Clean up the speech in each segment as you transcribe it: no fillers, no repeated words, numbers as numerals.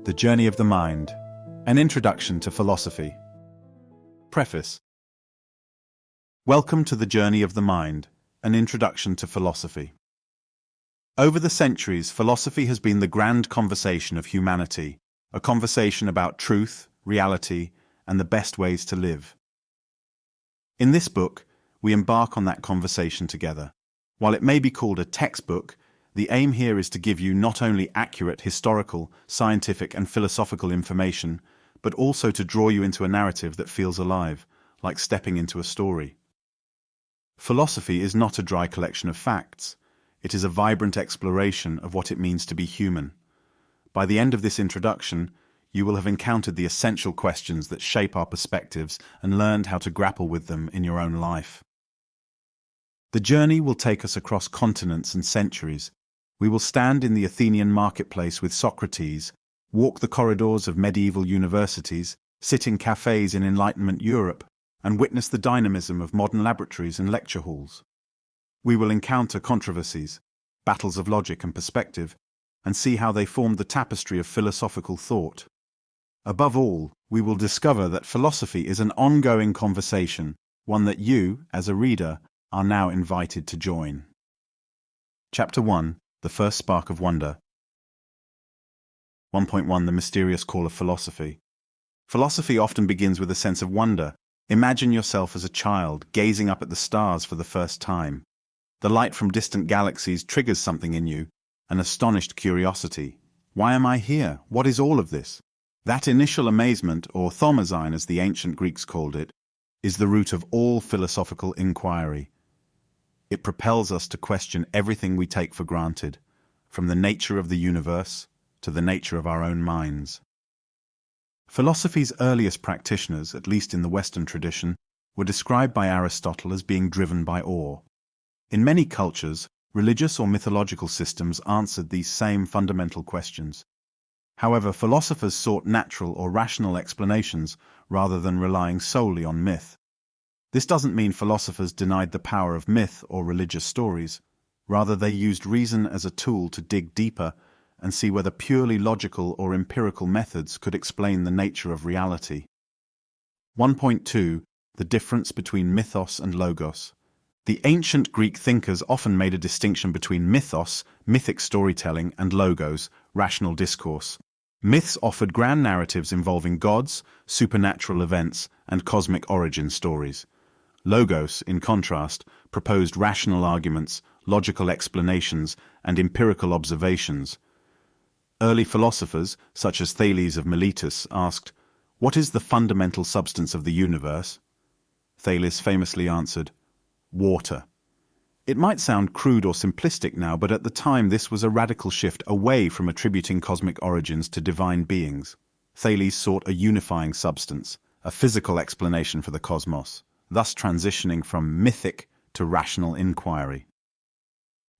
The Journey of the Mind, An Introduction to Philosophy. Preface. Welcome to The Journey of the Mind, An Introduction to Philosophy. Over the centuries, philosophy has been the grand conversation of humanity, a conversation about truth, reality, and the best ways to live. In this book, we embark on that conversation together. While it may be called a textbook, the aim here is to give you not only accurate historical, scientific, and philosophical information, but also to draw you into a narrative that feels alive, like stepping into a story. Philosophy is not a dry collection of facts. It is a vibrant exploration of what it means to be human. By the end of this introduction, you will have encountered the essential questions that shape our perspectives and learned how to grapple with them in your own life. The journey will take us across continents and centuries. We will stand in the Athenian marketplace with Socrates, walk the corridors of medieval universities, sit in cafes in Enlightenment Europe, and witness the dynamism of modern laboratories and lecture halls. We will encounter controversies, battles of logic and perspective, and see how they formed the tapestry of philosophical thought. Above all, we will discover that philosophy is an ongoing conversation, one that you, as a reader, are now invited to join. Chapter 1. The First Spark of Wonder. 1.1 The Mysterious Call of Philosophy. Philosophy often begins with a sense of wonder. Imagine yourself as a child, gazing up at the stars for the first time. The light from distant galaxies triggers something in you, an astonished curiosity. Why am I here? What is all of this? That initial amazement, or thaumazein as the ancient Greeks called it, is the root of all philosophical inquiry. It propels us to question everything we take for granted, from the nature of the universe to the nature of our own minds. Philosophy's earliest practitioners, at least in the Western tradition, were described by Aristotle as being driven by awe. In many cultures, religious or mythological systems answered these same fundamental questions. However, philosophers sought natural or rational explanations rather than relying solely on myth. This doesn't mean philosophers denied the power of myth or religious stories. Rather, they used reason as a tool to dig deeper and see whether purely logical or empirical methods could explain the nature of reality. 1.2 The difference between mythos and logos. The ancient Greek thinkers often made a distinction between mythos, mythic storytelling, and logos, rational discourse. Myths offered grand narratives involving gods, supernatural events, and cosmic origin stories. Logos, in contrast, proposed rational arguments, logical explanations, and empirical observations. Early philosophers, such as Thales of Miletus, asked, "What is the fundamental substance of the universe?" Thales famously answered, "Water." It might sound crude or simplistic now, but at the time this was a radical shift away from attributing cosmic origins to divine beings. Thales sought a unifying substance, a physical explanation for the cosmos, thus transitioning from mythic to rational inquiry.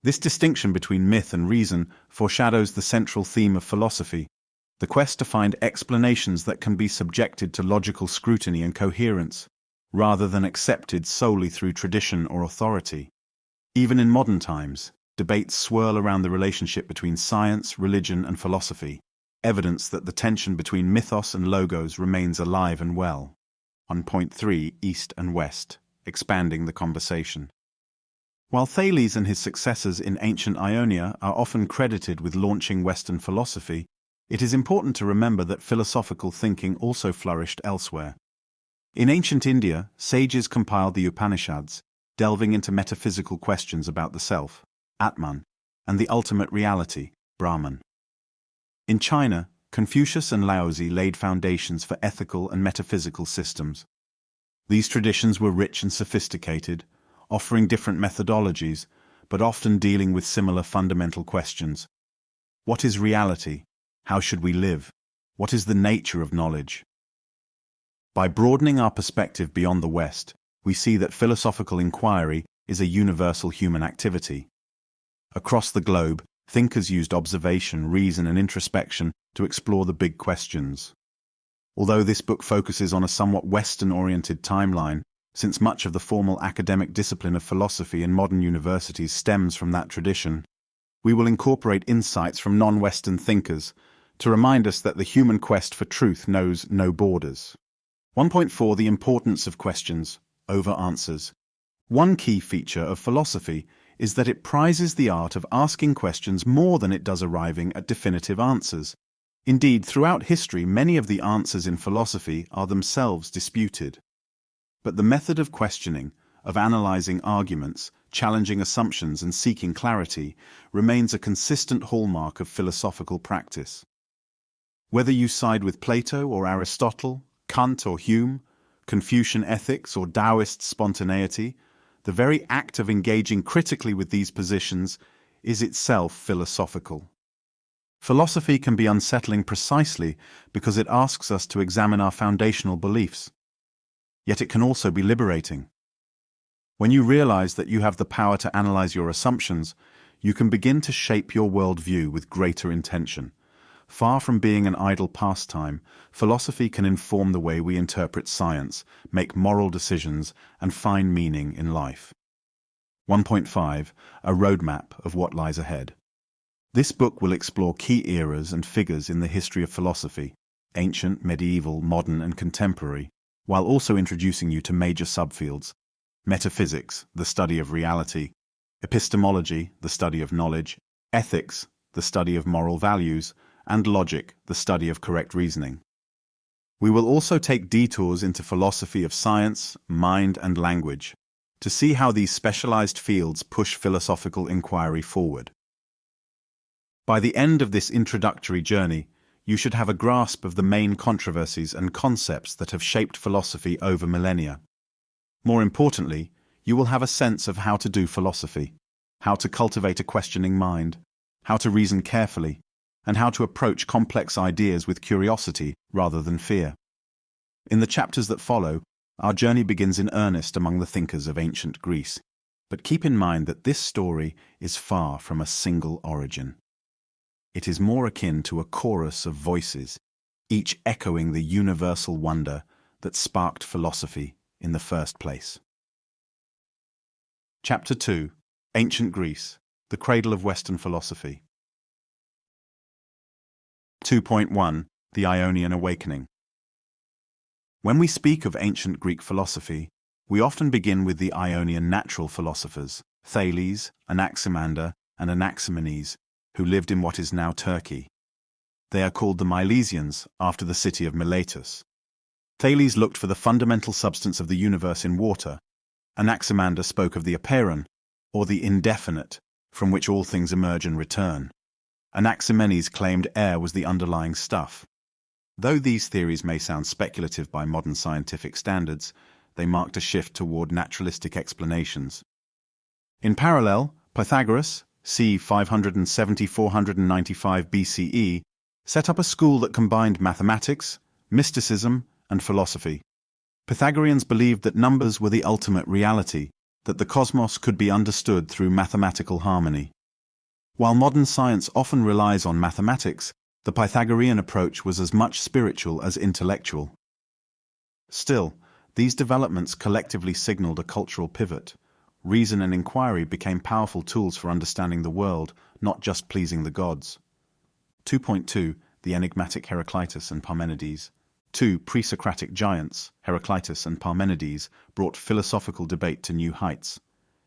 This distinction between myth and reason foreshadows the central theme of philosophy, the quest to find explanations that can be subjected to logical scrutiny and coherence, rather than accepted solely through tradition or authority. Even in modern times, debates swirl around the relationship between science, religion, and philosophy, evidence that the tension between mythos and logos remains alive and well. 1.3 East and West, expanding the conversation. While Thales and his successors in ancient Ionia are often credited with launching Western philosophy, it is important to remember that philosophical thinking also flourished elsewhere. In ancient India, sages compiled the Upanishads, delving into metaphysical questions about the self, Atman, and the ultimate reality, Brahman. In China, Confucius and Laozi laid foundations for ethical and metaphysical systems. These traditions were rich and sophisticated, offering different methodologies, but often dealing with similar fundamental questions. What is reality? How should we live? What is the nature of knowledge? By broadening our perspective beyond the West, we see that philosophical inquiry is a universal human activity. Across the globe, thinkers used observation, reason, and introspection to explore the big questions. Although this book focuses on a somewhat Western-oriented timeline, since much of the formal academic discipline of philosophy in modern universities stems from that tradition, we will incorporate insights from non-Western thinkers to remind us that the human quest for truth knows no borders. 1.4 The importance of questions over answers. One key feature of philosophy is that it prizes the art of asking questions more than it does arriving at definitive answers. Indeed, throughout history, many of the answers in philosophy are themselves disputed. But the method of questioning, of analyzing arguments, challenging assumptions and seeking clarity, remains a consistent hallmark of philosophical practice. Whether you side with Plato or Aristotle, Kant or Hume, Confucian ethics or Taoist spontaneity, the very act of engaging critically with these positions is itself philosophical. Philosophy can be unsettling precisely because it asks us to examine our foundational beliefs. Yet it can also be liberating. When you realize that you have the power to analyze your assumptions, you can begin to shape your worldview with greater intention. Far from being an idle pastime, philosophy can inform the way we interpret science, make moral decisions, and find meaning in life. 1.5 A roadmap of what lies ahead. This book will explore key eras and figures in the history of philosophy, ancient, medieval, modern, and contemporary, while also introducing you to major subfields: metaphysics, the study of reality; epistemology, the study of knowledge; ethics, the study of moral values; and logic, the study of correct reasoning. We will also take detours into philosophy of science, mind, and language, to see how these specialized fields push philosophical inquiry forward. By the end of this introductory journey, you should have a grasp of the main controversies and concepts that have shaped philosophy over millennia. More importantly, you will have a sense of how to do philosophy, how to cultivate a questioning mind, how to reason carefully, and how to approach complex ideas with curiosity rather than fear. In the chapters that follow, our journey begins in earnest among the thinkers of ancient Greece. But keep in mind that this story is far from a single origin. It is more akin to a chorus of voices, each echoing the universal wonder that sparked philosophy in the first place. Chapter 2: Ancient Greece, the cradle of Western philosophy. 2.1 The Ionian Awakening. When we speak of ancient Greek philosophy, we often begin with the Ionian natural philosophers, Thales, Anaximander, and Anaximenes, who lived in what is now Turkey. They are called the Milesians after the city of Miletus. Thales looked for the fundamental substance of the universe in water. Anaximander spoke of the apeiron, or the indefinite, from which all things emerge and return. Anaximenes claimed air was the underlying stuff. Though these theories may sound speculative by modern scientific standards, they marked a shift toward naturalistic explanations. In parallel, Pythagoras, c. 570–495 BCE, set up a school that combined mathematics, mysticism, and philosophy. Pythagoreans believed that numbers were the ultimate reality, that the cosmos could be understood through mathematical harmony. While modern science often relies on mathematics, the Pythagorean approach was as much spiritual as intellectual. Still, these developments collectively signaled a cultural pivot. Reason and inquiry became powerful tools for understanding the world, not just pleasing the gods. 2.2 The enigmatic Heraclitus and Parmenides. Two pre-Socratic giants, Heraclitus and Parmenides, brought philosophical debate to new heights.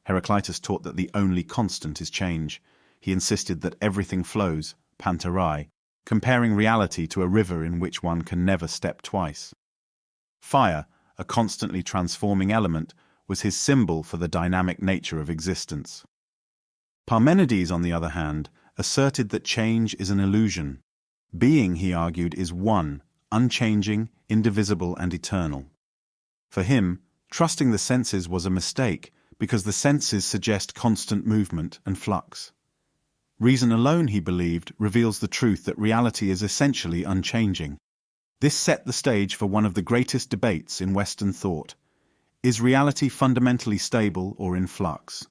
Heraclitus taught that the only constant is change. He insisted that everything flows, panterai, comparing reality to a river in which one can never step twice. Fire, a constantly transforming element, was his symbol for the dynamic nature of existence. Parmenides, on the other hand, asserted that change is an illusion. Being, he argued, is one, unchanging, indivisible, and eternal. For him, trusting the senses was a mistake, because the senses suggest constant movement and flux. Reason alone, he believed, reveals the truth that reality is essentially unchanging. This set the stage for one of the greatest debates in Western thought. Is reality fundamentally stable or in flux?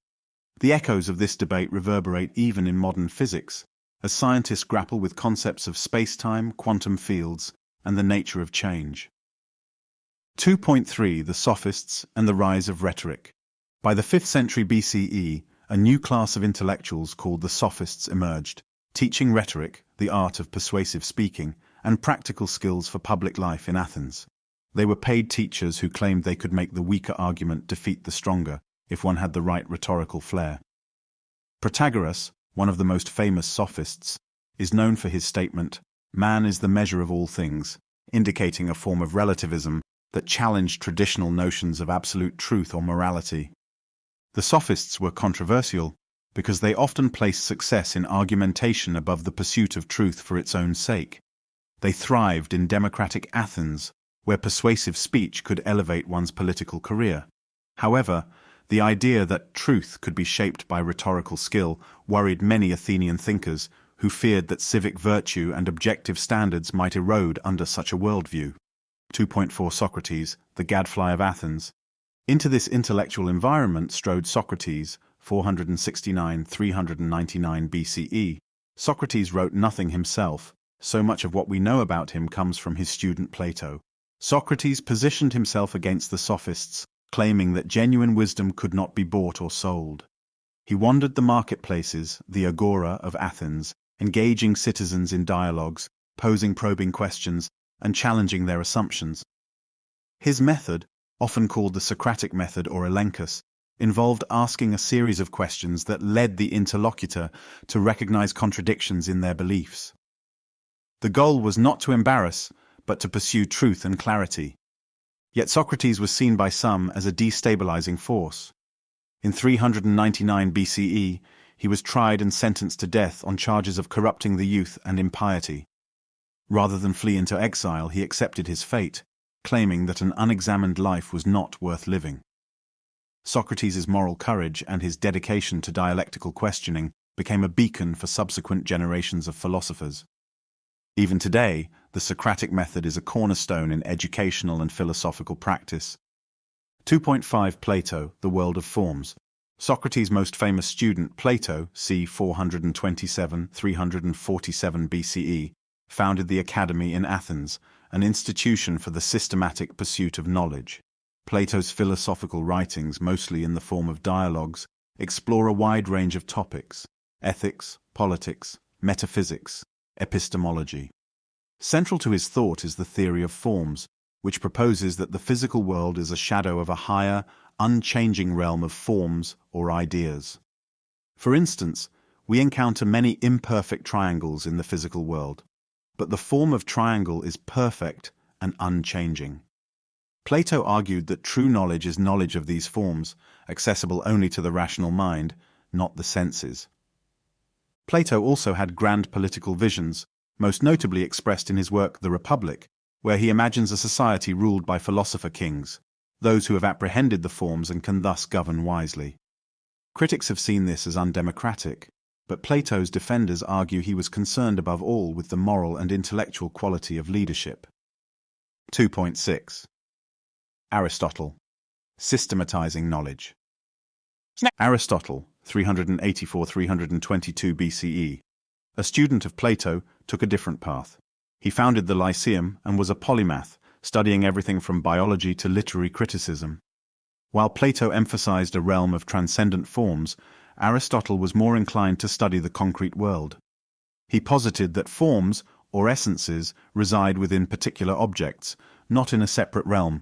The echoes of this debate reverberate even in modern physics, as scientists grapple with concepts of space-time, quantum fields, and the nature of change. 2.3 The Sophists and the Rise of Rhetoric. By the 5th century BCE, a new class of intellectuals called the Sophists emerged. teaching rhetoric, the art of persuasive speaking, and practical skills for public life in Athens. They were paid teachers who claimed they could make the weaker argument defeat the stronger if one had the right rhetorical flair. Protagoras, one of the most famous sophists, is known for his statement, "Man is the measure of all things," indicating a form of relativism that challenged traditional notions of absolute truth or morality. The sophists were controversial because they often placed success in argumentation above the pursuit of truth for its own sake. They thrived in democratic Athens, where persuasive speech could elevate one's political career. However, the idea that truth could be shaped by rhetorical skill worried many Athenian thinkers who feared that civic virtue and objective standards might erode under such a worldview. 2.4 Socrates, the gadfly of Athens. Into this intellectual environment strode Socrates, 469–399 BCE. Socrates wrote nothing himself. So much of what we know about him comes from his student Plato. Socrates positioned himself against the sophists, claiming that genuine wisdom could not be bought or sold. He wandered the marketplaces, the agora of Athens, engaging citizens in dialogues, posing probing questions, and challenging their assumptions. His method, often called the Socratic method or elenchus, involved asking a series of questions that led the interlocutor to recognize contradictions in their beliefs. The goal was not to embarrass, but to pursue truth and clarity. Yet Socrates was seen by some as a destabilizing force. In 399 BCE, he was tried and sentenced to death on charges of corrupting the youth and impiety. Rather than flee into exile, he accepted his fate, claiming that an unexamined life was not worth living. Socrates' moral courage and his dedication to dialectical questioning became a beacon for subsequent generations of philosophers. Even today, the Socratic method is a cornerstone in educational and philosophical practice. 2.5 Plato, the world of forms. Socrates' most famous student, Plato, c. 427–347 BCE, founded the Academy in Athens, an institution for the systematic pursuit of knowledge. Plato's philosophical writings, mostly in the form of dialogues, explore a wide range of topics: ethics, politics, metaphysics, epistemology. Central to his thought is the theory of forms, which proposes that the physical world is a shadow of a higher, unchanging realm of forms or ideas. For instance, we encounter many imperfect triangles in the physical world, but the form of triangle is perfect and unchanging. Plato argued that true knowledge is knowledge of these forms, accessible only to the rational mind, not the senses. Plato also had grand political visions, most notably expressed in his work The Republic, where he imagines a society ruled by philosopher kings, those who have apprehended the forms and can thus govern wisely. Critics have seen this as undemocratic, but Plato's defenders argue he was concerned above all with the moral and intellectual quality of leadership. 2.6 Aristotle. Systematizing knowledge. Aristotle, 384–322 BCE, a student of Plato, took a different path. He founded the Lyceum and was a polymath, studying everything from biology to literary criticism. While Plato emphasized a realm of transcendent forms, Aristotle was more inclined to study the concrete world. He posited that forms, or essences, reside within particular objects, not in a separate realm.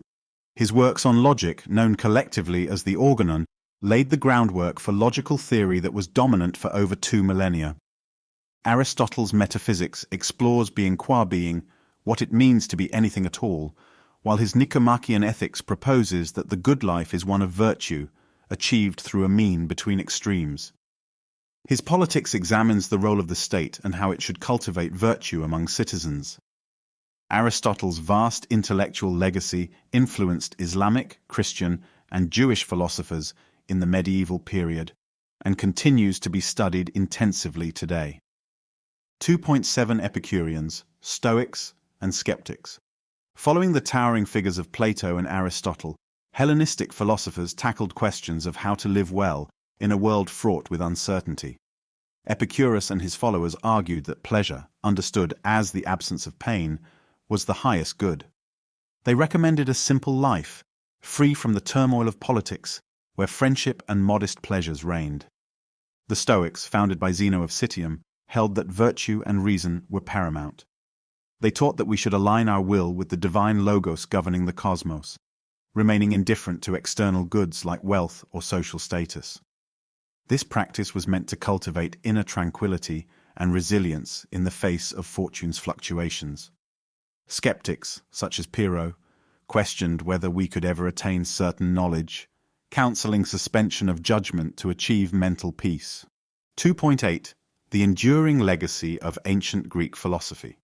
His works on logic, known collectively as the Organon, laid the groundwork for logical theory that was dominant for over 2 millennia. Aristotle's metaphysics explores being qua being, what it means to be anything at all, while his Nicomachean ethics proposes that the good life is one of virtue, achieved through a mean between extremes. His politics examines the role of the state and how it should cultivate virtue among citizens. Aristotle's vast intellectual legacy influenced Islamic, Christian, and Jewish philosophers in the medieval period, and continues to be studied intensively today. 2.7 Epicureans, Stoics, and Skeptics. Following the towering figures of Plato and Aristotle, Hellenistic philosophers tackled questions of how to live well in a world fraught with uncertainty. Epicurus and his followers argued that pleasure, understood as the absence of pain, was the highest good. They recommended a simple life, free from the turmoil of politics, where friendship and modest pleasures reigned. The Stoics, founded by Zeno of Citium, held that virtue and reason were paramount. They taught that we should align our will with the divine logos governing the cosmos, remaining indifferent to external goods like wealth or social status. This practice was meant to cultivate inner tranquility and resilience in the face of fortune's fluctuations. Skeptics, such as Pyrrho, questioned whether we could ever attain certain knowledge, counseling suspension of judgment to achieve mental peace. 2.8. The enduring legacy of ancient Greek philosophy.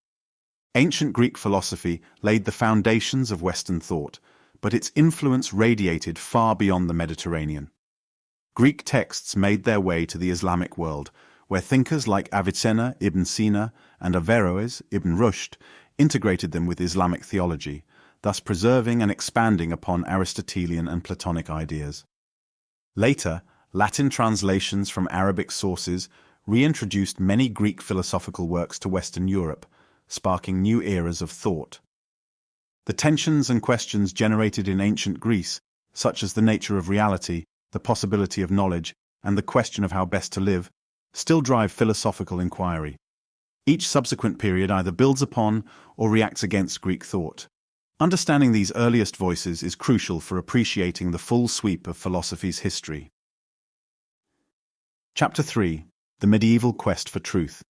Ancient Greek philosophy laid the foundations of Western thought, but its influence radiated far beyond the Mediterranean. Greek texts made their way to the Islamic world, where thinkers like Avicenna ibn Sina and Averroes ibn Rushd integrated them with Islamic theology, thus preserving and expanding upon Aristotelian and Platonic ideas. Later, Latin translations from Arabic sources reintroduced many Greek philosophical works to Western Europe, sparking new eras of thought. The tensions and questions generated in ancient Greece, such as the nature of reality, the possibility of knowledge, and the question of how best to live, still drive philosophical inquiry. Each subsequent period either builds upon or reacts against Greek thought. Understanding these earliest voices is crucial for appreciating the full sweep of philosophy's history. Chapter 3. The Medieval Quest for Truth.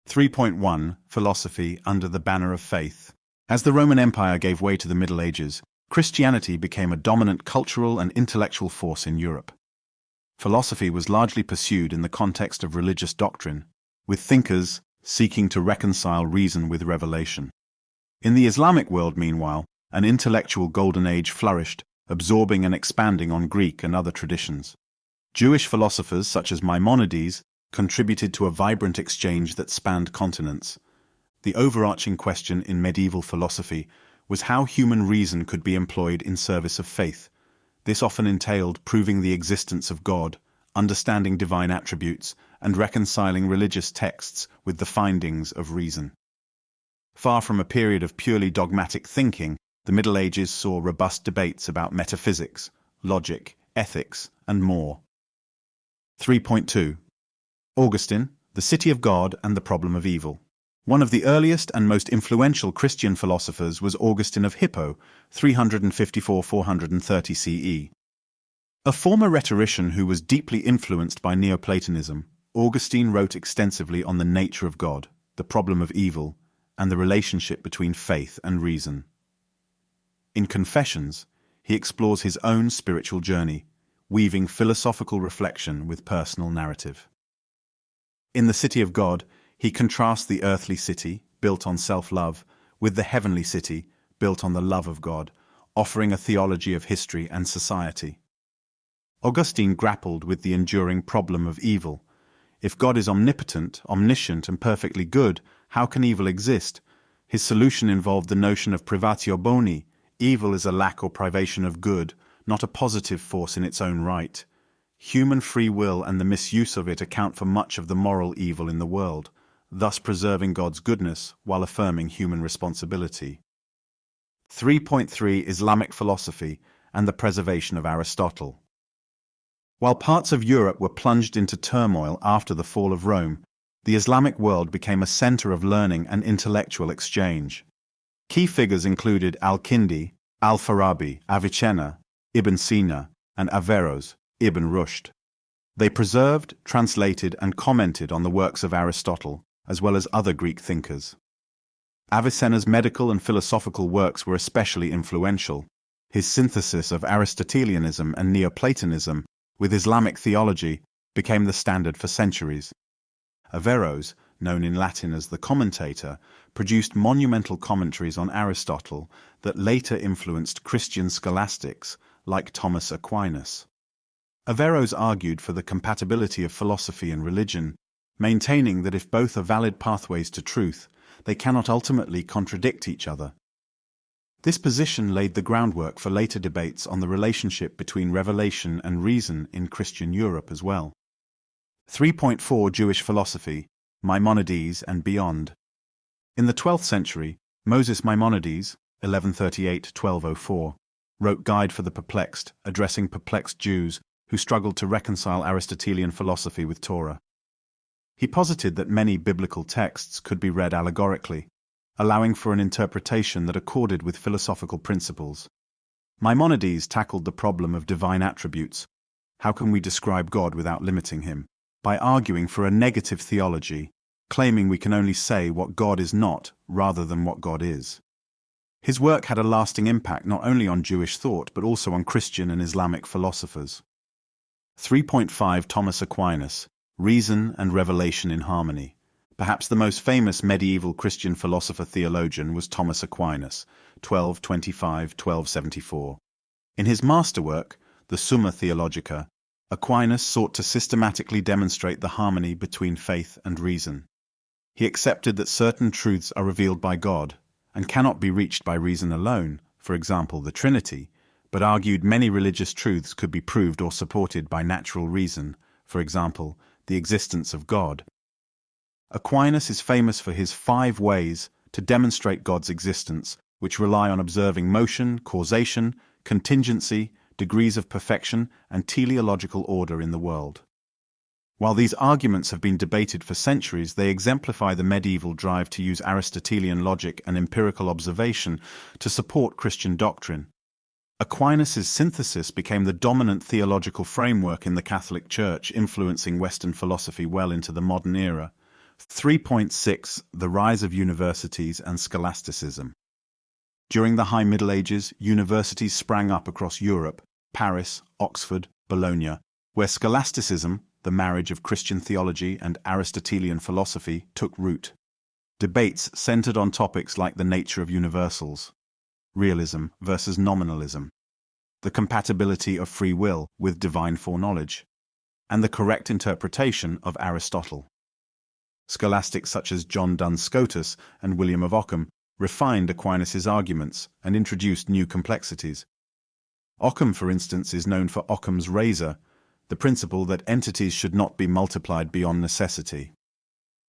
3.1. Philosophy under the banner of faith. As the Roman Empire gave way to the Middle Ages, Christianity became a dominant cultural and intellectual force in Europe. Philosophy was largely pursued in the context of religious doctrine, with thinkers seeking to reconcile reason with revelation. In the Islamic world, meanwhile, an intellectual golden age flourished, absorbing and expanding on Greek and other traditions. Jewish philosophers such as Maimonides contributed to a vibrant exchange that spanned continents. The overarching question in medieval philosophy was how human reason could be employed in service of faith. This often entailed proving the existence of God, understanding divine attributes, and reconciling religious texts with the findings of reason. Far from a period of purely dogmatic thinking, the Middle Ages saw robust debates about metaphysics, logic, ethics, and more. 3.2. Augustine, the City of God and the Problem of Evil. One of the earliest and most influential Christian philosophers was Augustine of Hippo, 354–430 CE. A former rhetorician who was deeply influenced by Neoplatonism, Augustine wrote extensively on the nature of God, the problem of evil, and the relationship between faith and reason. In Confessions, he explores his own spiritual journey, weaving philosophical reflection with personal narrative. In the City of God, he contrasts the earthly city, built on self-love, with the heavenly city, built on the love of God, offering a theology of history and society. Augustine grappled with the enduring problem of evil. If God is omnipotent, omniscient, and perfectly good, how can evil exist? His solution involved the notion of privatio boni. Evil is a lack or privation of good, not a positive force in its own right. Human free will and the misuse of it account for much of the moral evil in the world, thus preserving God's goodness while affirming human responsibility. 3.3. Islamic philosophy and the preservation of Aristotle. While parts of Europe were plunged into turmoil after the fall of Rome, the Islamic world became a center of learning and intellectual exchange. Key figures included Al-Kindi, Al-Farabi, Avicenna, Ibn Sina, and Averroes, Ibn Rushd. They preserved, translated, and commented on the works of Aristotle, as well as other Greek thinkers. Avicenna's medical and philosophical works were especially influential. His synthesis of Aristotelianism and Neoplatonism with Islamic theology became the standard for centuries. Averroes, known in Latin as the Commentator, produced monumental commentaries on Aristotle that later influenced Christian scholastics like Thomas Aquinas. Averroes argued for the compatibility of philosophy and religion, maintaining that if both are valid pathways to truth, they cannot ultimately contradict each other. This position laid the groundwork for later debates on the relationship between revelation and reason in Christian Europe as well. 3.4. Jewish philosophy, Maimonides and beyond. In the 12th century, Moses Maimonides, 1138–1204, wrote Guide for the Perplexed, addressing perplexed Jews who struggled to reconcile Aristotelian philosophy with Torah. He posited that many biblical texts could be read allegorically, allowing for an interpretation that accorded with philosophical principles. Maimonides tackled the problem of divine attributes. How can we describe God without limiting him? By arguing for a negative theology, claiming we can only say what God is not rather than what God is. His work had a lasting impact not only on Jewish thought but also on Christian and Islamic philosophers. 3.5 Thomas Aquinas, Reason and Revelation in Harmony. Perhaps the most famous medieval Christian philosopher-theologian was Thomas Aquinas, 1225–1274. In his masterwork, the Summa Theologica, Aquinas sought to systematically demonstrate the harmony between faith and reason. He accepted that certain truths are revealed by God and cannot be reached by reason alone, for example the Trinity, but argued many religious truths could be proved or supported by natural reason, for example, the existence of God. Aquinas is famous for his 5 ways to demonstrate God's existence, which rely on observing motion, causation, contingency, degrees of perfection, and teleological order in the world. While these arguments have been debated for centuries, they exemplify the medieval drive to use Aristotelian logic and empirical observation to support Christian doctrine. Aquinas' synthesis became the dominant theological framework in the Catholic Church, influencing Western philosophy well into the modern era. 3.6 The Rise of Universities and Scholasticism. During the High Middle Ages, universities sprang up across Europe, Paris, Oxford, Bologna, where scholasticism, the marriage of Christian theology and Aristotelian philosophy, took root. Debates centered on topics like the nature of universals, realism versus nominalism, the compatibility of free will with divine foreknowledge, and the correct interpretation of Aristotle. Scholastics such as John Duns Scotus and William of Ockham refined Aquinas' arguments and introduced new complexities. Ockham, for instance, is known for Occam's razor, the principle that entities should not be multiplied beyond necessity.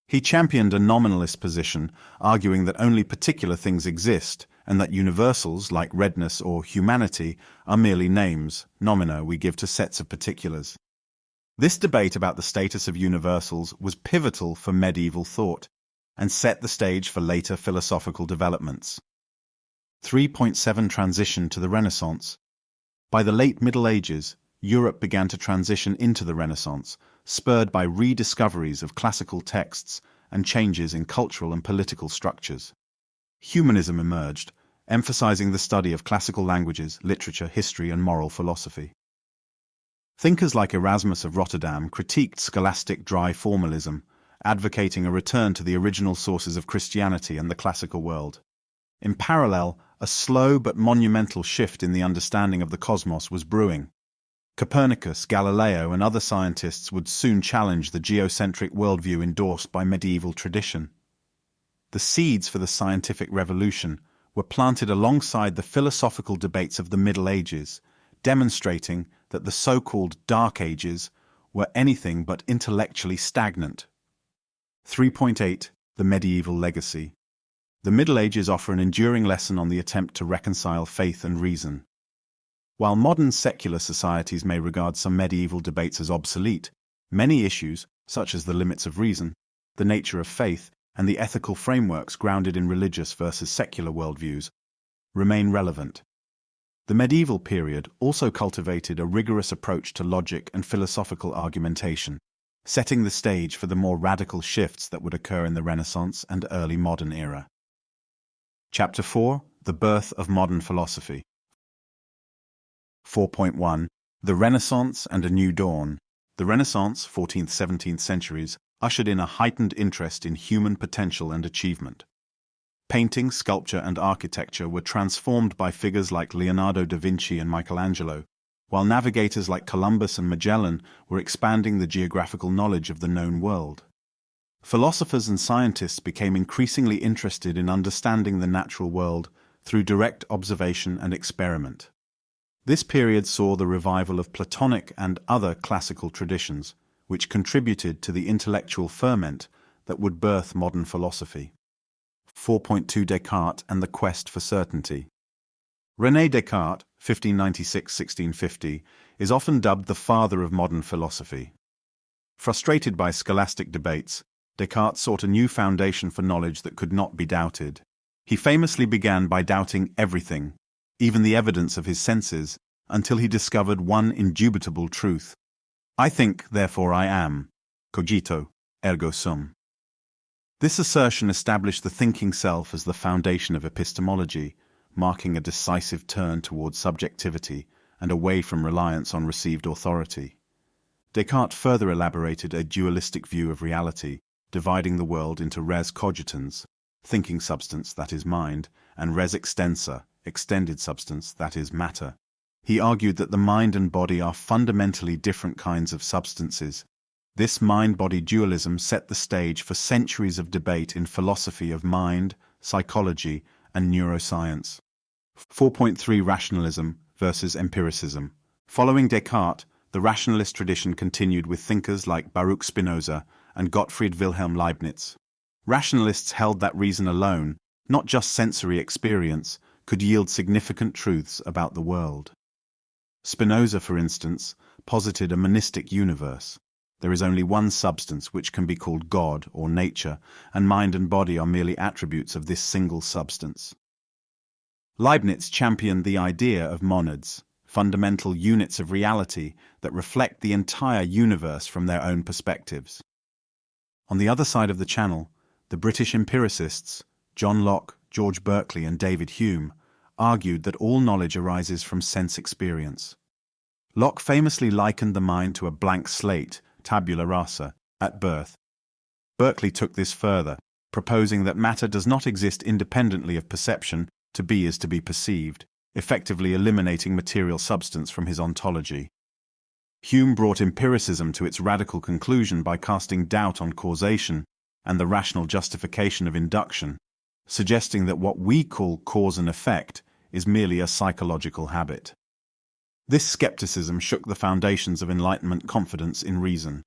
He championed a nominalist position, arguing that only particular things exist and that universals, like redness or humanity, are merely names, nomina we give to sets of particulars. This debate about the status of universals was pivotal for medieval thought and set the stage for later philosophical developments. 3.7 Transition to the Renaissance. By the late Middle Ages, Europe began to transition into the Renaissance, spurred by rediscoveries of classical texts and changes in cultural and political structures. Humanism emerged, emphasizing the study of classical languages, literature, history, and moral philosophy. Thinkers like Erasmus of Rotterdam critiqued scholastic dry formalism, advocating a return to the original sources of Christianity and the classical world. In parallel, a slow but monumental shift in the understanding of the cosmos was brewing. Copernicus, Galileo, and other scientists would soon challenge the geocentric worldview endorsed by medieval tradition. The seeds for the scientific revolution were planted alongside the philosophical debates of the Middle Ages, demonstrating that the so-called Dark Ages were anything but intellectually stagnant. 3.8 The Medieval Legacy. The Middle Ages offer an enduring lesson on the attempt to reconcile faith and reason. While modern secular societies may regard some medieval debates as obsolete, many issues, such as the limits of reason, the nature of faith, and the ethical frameworks grounded in religious versus secular worldviews, remain relevant. The medieval period also cultivated a rigorous approach to logic and philosophical argumentation, setting the stage for the more radical shifts that would occur in the Renaissance and early modern era. Chapter 4: The Birth of Modern Philosophy. 4.1 The Renaissance and a New Dawn. The Renaissance, 14th–17th centuries, ushered in a heightened interest in human potential and achievement. Painting, sculpture, and architecture were transformed by figures like Leonardo da Vinci and Michelangelo, while navigators like Columbus and Magellan were expanding the geographical knowledge of the known world. Philosophers and scientists became increasingly interested in understanding the natural world through direct observation and experiment. This period saw the revival of Platonic and other classical traditions, which contributed to the intellectual ferment that would birth modern philosophy. 4.2 Descartes and the Quest for Certainty. René Descartes, 1596–1650, is often dubbed the father of modern philosophy. Frustrated by scholastic debates, Descartes sought a new foundation for knowledge that could not be doubted. He famously began by doubting everything, even the evidence of his senses, until he discovered one indubitable truth. I think, therefore I am. Cogito, ergo sum. This assertion established the thinking self as the foundation of epistemology, marking a decisive turn toward subjectivity and away from reliance on received authority. Descartes further elaborated a dualistic view of reality, dividing the world into res cogitans, thinking substance, that is mind, and res extensa, extended substance, that is matter. He argued that the mind and body are fundamentally different kinds of substances. This mind-body dualism set the stage for centuries of debate in philosophy of mind, psychology, and neuroscience. 4.3 Rationalism versus empiricism. Following Descartes, the rationalist tradition continued with thinkers like Baruch Spinoza and Gottfried Wilhelm Leibniz. Rationalists held that reason alone, not just sensory experience, could yield significant truths about the world. Spinoza, for instance, posited a monistic universe. There is only one substance which can be called God or nature, and mind and body are merely attributes of this single substance. Leibniz championed the idea of monads, fundamental units of reality that reflect the entire universe from their own perspectives. On the other side of the channel, the British empiricists, John Locke, George Berkeley, and David Hume, argued that all knowledge arises from sense experience. Locke famously likened the mind to a blank slate, tabula rasa, at birth. Berkeley took this further, proposing that matter does not exist independently of perception. To be is to be perceived, effectively eliminating material substance from his ontology. Hume brought empiricism to its radical conclusion by casting doubt on causation and the rational justification of induction, suggesting that what we call cause and effect is merely a psychological habit. This skepticism shook the foundations of Enlightenment confidence in reason.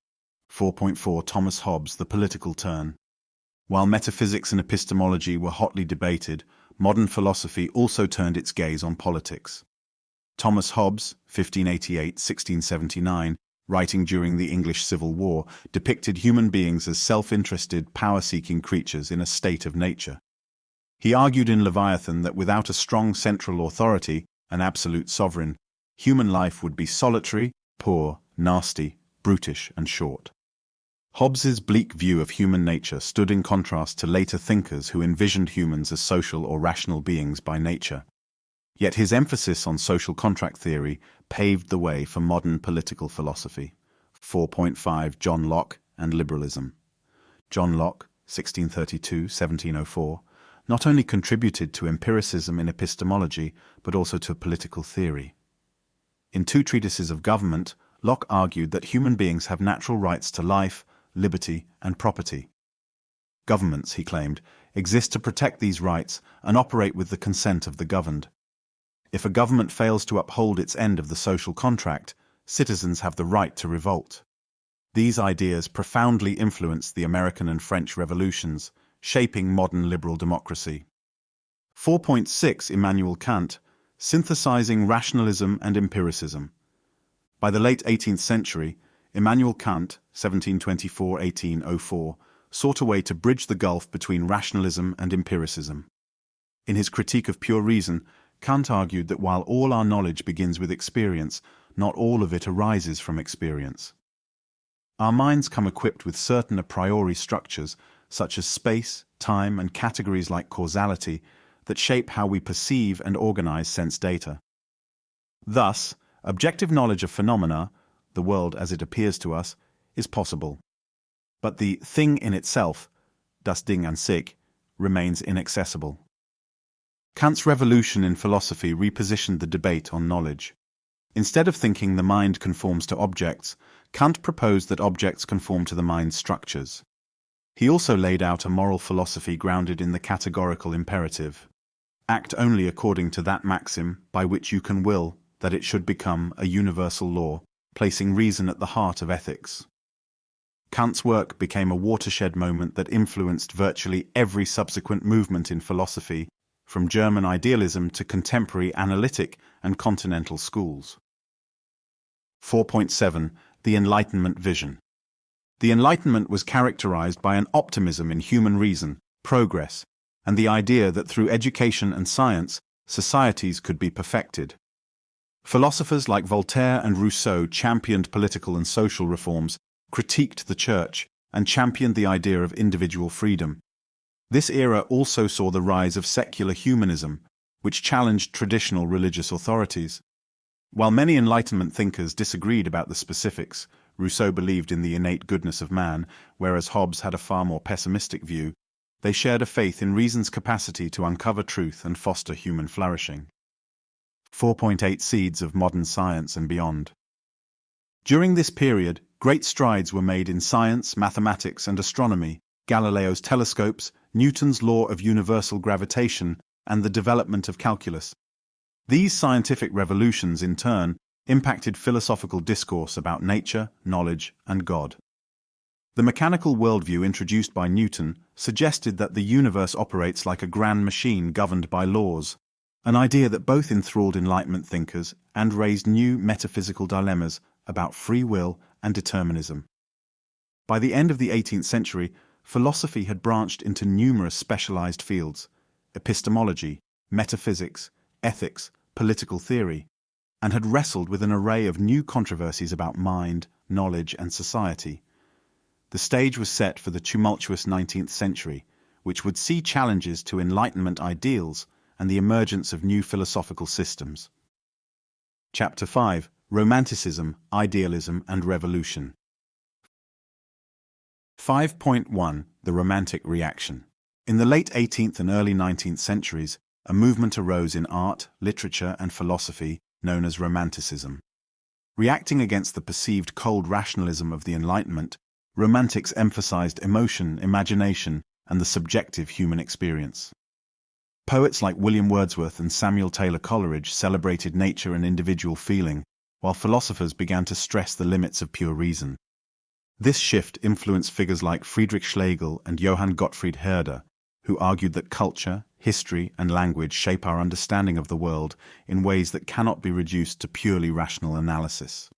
4.4 Thomas Hobbes, The Political Turn. While metaphysics and epistemology were hotly debated, modern philosophy also turned its gaze on politics. Thomas Hobbes, 1588–1679, writing during the English Civil War, depicted human beings as self-interested, power-seeking creatures in a state of nature. He argued in Leviathan that without a strong central authority, an absolute sovereign, human life would be solitary, poor, nasty, brutish, and short. Hobbes's bleak view of human nature stood in contrast to later thinkers who envisioned humans as social or rational beings by nature. Yet his emphasis on social contract theory paved the way for modern political philosophy. 4.5 John Locke and Liberalism. John Locke, 1632–1704, not only contributed to empiricism in epistemology, but also to political theory. In two treatises of government, Locke argued that human beings have natural rights to life, liberty, and property. Governments, he claimed, exist to protect these rights and operate with the consent of the governed. If a government fails to uphold its end of the social contract, citizens have the right to revolt. These ideas profoundly influenced the American and French revolutions, shaping modern liberal democracy. 4.6 Immanuel Kant, Synthesizing Rationalism and Empiricism. By the late 18th century, Immanuel Kant, 1724–1804, sought a way to bridge the gulf between rationalism and empiricism. In his Critique of Pure Reason, Kant argued that while all our knowledge begins with experience, not all of it arises from experience. Our minds come equipped with certain a priori structures, such as space, time, and categories like causality, that shape how we perceive and organize sense data. Thus, objective knowledge of phenomena, the world as it appears to us, is possible. But the thing in itself, das Ding an sich, remains inaccessible. Kant's revolution in philosophy repositioned the debate on knowledge. Instead of thinking the mind conforms to objects, Kant proposed that objects conform to the mind's structures. He also laid out a moral philosophy grounded in the categorical imperative. Act only according to that maxim by which you can will that it should become a universal law, placing reason at the heart of ethics. Kant's work became a watershed moment that influenced virtually every subsequent movement in philosophy, from German idealism to contemporary analytic and continental schools. 4.7 The Enlightenment Vision. The Enlightenment was characterized by an optimism in human reason, progress, and the idea that through education and science, societies could be perfected. Philosophers like Voltaire and Rousseau championed political and social reforms, critiqued the church, and championed the idea of individual freedom. This era also saw the rise of secular humanism, which challenged traditional religious authorities. While many Enlightenment thinkers disagreed about the specifics, Rousseau believed in the innate goodness of man, whereas Hobbes had a far more pessimistic view, they shared a faith in reason's capacity to uncover truth and foster human flourishing. 4.8 Seeds of Modern Science and Beyond. During this period, great strides were made in science, mathematics, and astronomy, Galileo's telescopes, Newton's law of universal gravitation, and the development of calculus. These scientific revolutions, in turn, impacted philosophical discourse about nature, knowledge, and God. The mechanical worldview introduced by Newton suggested that the universe operates like a grand machine governed by laws, an idea that both enthralled Enlightenment thinkers and raised new metaphysical dilemmas about free will and determinism. By the end of the 18th century, philosophy had branched into numerous specialized fields: epistemology, metaphysics, ethics, political theory, and had wrestled with an array of new controversies about mind, knowledge, and society. The stage was set for the tumultuous 19th century, which would see challenges to Enlightenment ideals and the emergence of new philosophical systems. Chapter 5: Romanticism, Idealism, and Revolution. 5.1 The Romantic Reaction. In the late 18th and early 19th centuries, a movement arose in art, literature, and philosophy known as Romanticism. Reacting against the perceived cold rationalism of the Enlightenment, Romantics emphasized emotion, imagination, and the subjective human experience. Poets like William Wordsworth and Samuel Taylor Coleridge celebrated nature and individual feeling, while philosophers began to stress the limits of pure reason. This shift influenced figures like Friedrich Schlegel and Johann Gottfried Herder, who argued that culture, history, and language shape our understanding of the world in ways that cannot be reduced to purely rational analysis.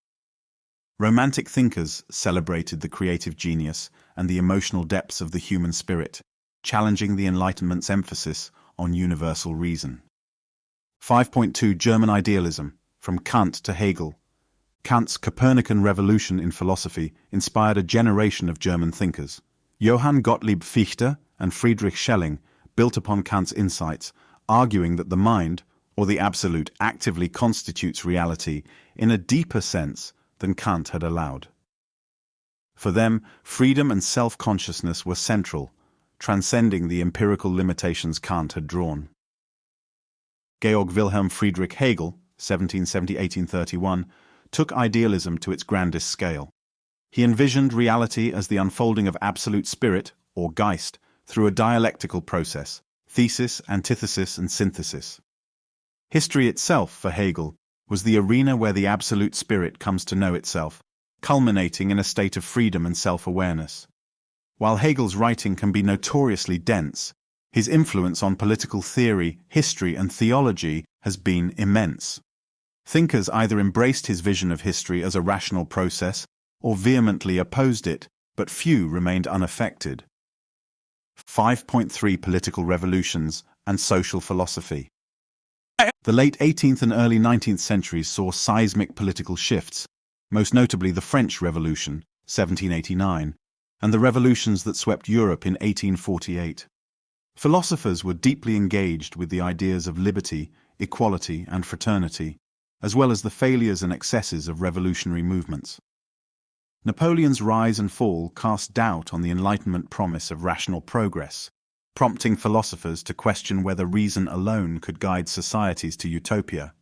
Romantic thinkers celebrated the creative genius and the emotional depths of the human spirit, challenging the Enlightenment's emphasis on universal reason. 5.2 German Idealism, from Kant to Hegel. Kant's Copernican revolution in philosophy inspired a generation of German thinkers. Johann Gottlieb Fichte and Friedrich Schelling built upon Kant's insights, arguing that the mind, or the absolute, actively constitutes reality in a deeper sense than Kant had allowed. For them, freedom and self-consciousness were central, transcending the empirical limitations Kant had drawn. Georg Wilhelm Friedrich Hegel, 1770–1831, took idealism to its grandest scale. He envisioned reality as the unfolding of absolute spirit, or Geist, through a dialectical process: thesis, antithesis, and synthesis. History itself, for Hegel, was the arena where the absolute spirit comes to know itself, culminating in a state of freedom and self-awareness. While Hegel's writing can be notoriously dense, his influence on political theory, history, and theology has been immense. Thinkers either embraced his vision of history as a rational process or vehemently opposed it, but few remained unaffected. 5.3 Political Revolutions and Social Philosophy. The late 18th and early 19th centuries saw seismic political shifts, most notably the French Revolution, 1789, and the revolutions that swept Europe in 1848. Philosophers were deeply engaged with the ideas of liberty, equality, and fraternity, as well as the failures and excesses of revolutionary movements. Napoleon's rise and fall cast doubt on the Enlightenment promise of rational progress, prompting philosophers to question whether reason alone could guide societies to utopia.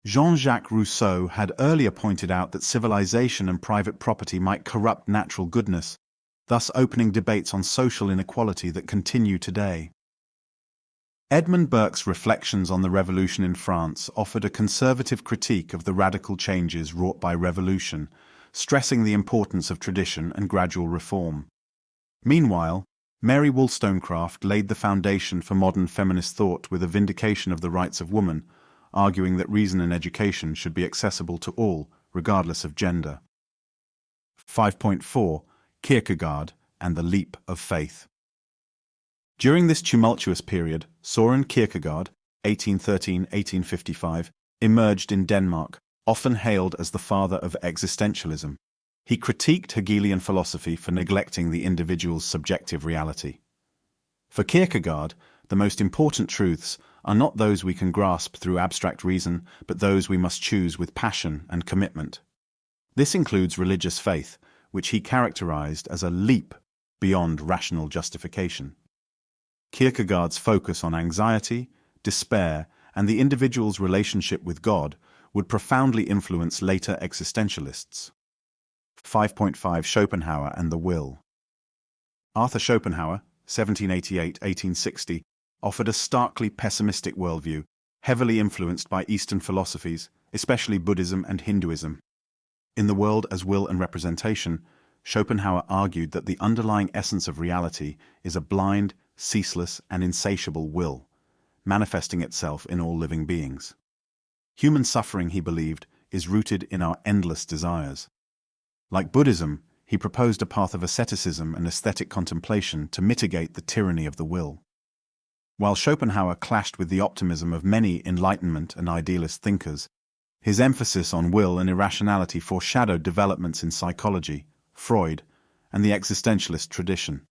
Jean-Jacques Rousseau had earlier pointed out that civilization and private property might corrupt natural goodness, thus opening debates on social inequality that continue today. Edmund Burke's Reflections on the Revolution in France offered a conservative critique of the radical changes wrought by revolution, stressing the importance of tradition and gradual reform. Meanwhile, Mary Wollstonecraft laid the foundation for modern feminist thought with a vindication of the rights of woman, arguing that reason and education should be accessible to all, regardless of gender. 5.4 Kierkegaard, and the leap of faith. During this tumultuous period, Søren Kierkegaard, 1813–1855, emerged in Denmark, often hailed as the father of existentialism. He critiqued Hegelian philosophy for neglecting the individual's subjective reality. For Kierkegaard, the most important truths are not those we can grasp through abstract reason, but those we must choose with passion and commitment. This includes religious faith, which he characterized as a leap beyond rational justification. Kierkegaard's focus on anxiety, despair, and the individual's relationship with God would profoundly influence later existentialists. 5.5 Schopenhauer and the Will. Arthur Schopenhauer, 1788–1860, offered a starkly pessimistic worldview, heavily influenced by Eastern philosophies, especially Buddhism and Hinduism. In The World as Will and Representation, Schopenhauer argued that the underlying essence of reality is a blind, ceaseless, and insatiable will, manifesting itself in all living beings. Human suffering, he believed, is rooted in our endless desires. Like Buddhism, he proposed a path of asceticism and aesthetic contemplation to mitigate the tyranny of the will. While Schopenhauer clashed with the optimism of many Enlightenment and idealist thinkers, his emphasis on will and irrationality foreshadowed developments in psychology, Freud, and the existentialist tradition.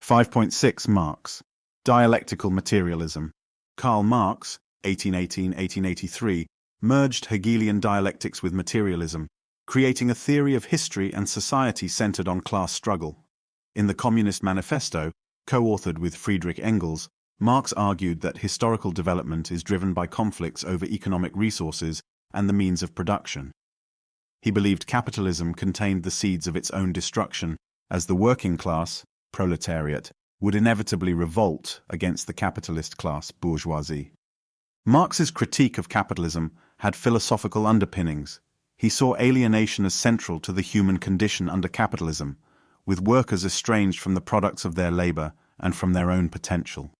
5.6 Marx. Dialectical materialism. Karl Marx, 1818–1883, merged Hegelian dialectics with materialism, creating a theory of history and society centered on class struggle. In the Communist Manifesto, co-authored with Friedrich Engels, Marx argued that historical development is driven by conflicts over economic resources and the means of production. He believed capitalism contained the seeds of its own destruction, as the working class, proletariat, would inevitably revolt against the capitalist class, bourgeoisie. Marx's critique of capitalism had philosophical underpinnings. He saw alienation as central to the human condition under capitalism, with workers estranged from the products of their labor and from their own potential.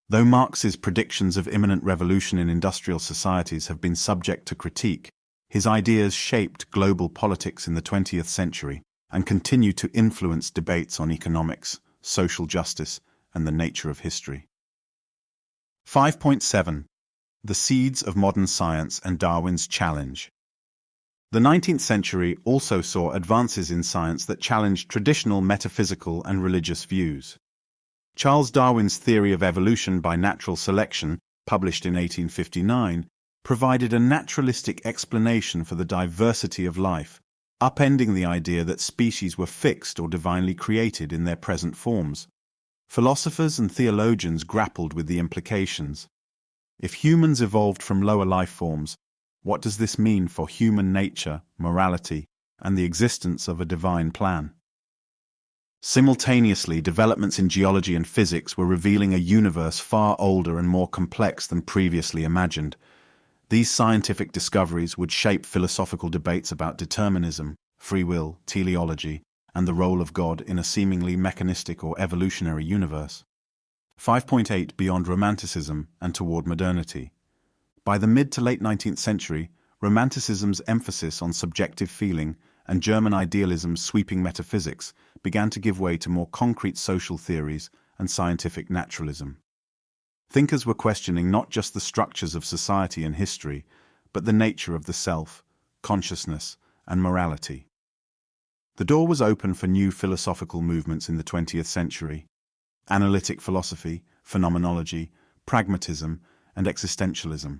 Though Marx's predictions of imminent revolution in industrial societies have been subject to critique, his ideas shaped global politics in the 20th century and continue to influence debates on economics, social justice, and the nature of history. 5.7 The Seeds of Modern Science and Darwin's Challenge. The 19th century also saw advances in science that challenged traditional metaphysical and religious views. Charles Darwin's theory of evolution by natural selection, published in 1859, provided a naturalistic explanation for the diversity of life, upending the idea that species were fixed or divinely created in their present forms. Philosophers and theologians grappled with the implications. If humans evolved from lower life forms, what does this mean for human nature, morality, and the existence of a divine plan? Simultaneously, developments in geology and physics were revealing a universe far older and more complex than previously imagined. These scientific discoveries would shape philosophical debates about determinism, free will, teleology, and the role of God in a seemingly mechanistic or evolutionary universe. 5.8 Beyond Romanticism and Toward Modernity. By the mid to late 19th century, Romanticism's emphasis on subjective feeling and German idealism's sweeping metaphysics began to give way to more concrete social theories and scientific naturalism. Thinkers were questioning not just the structures of society and history, but the nature of the self, consciousness, and morality. The door was open for new philosophical movements in the 20th century: analytic philosophy, phenomenology, pragmatism, and existentialism.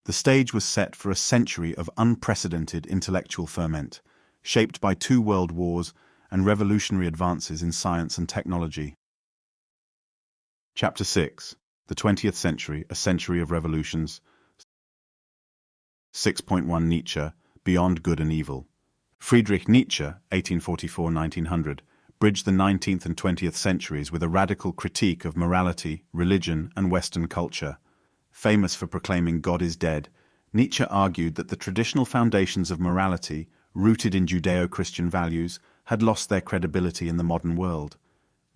The stage was set for a century of unprecedented intellectual ferment, shaped by 2 world wars and revolutionary advances in science and technology. Chapter 6. The 20th Century, A Century of Revolutions. 6.1 Nietzsche, Beyond Good and Evil. Friedrich Nietzsche, 1844–1900, bridged the 19th and 20th centuries with a radical critique of morality, religion, and Western culture. Famous for proclaiming God is dead, Nietzsche argued that the traditional foundations of morality, rooted in Judeo-Christian values, had lost their credibility in the modern world.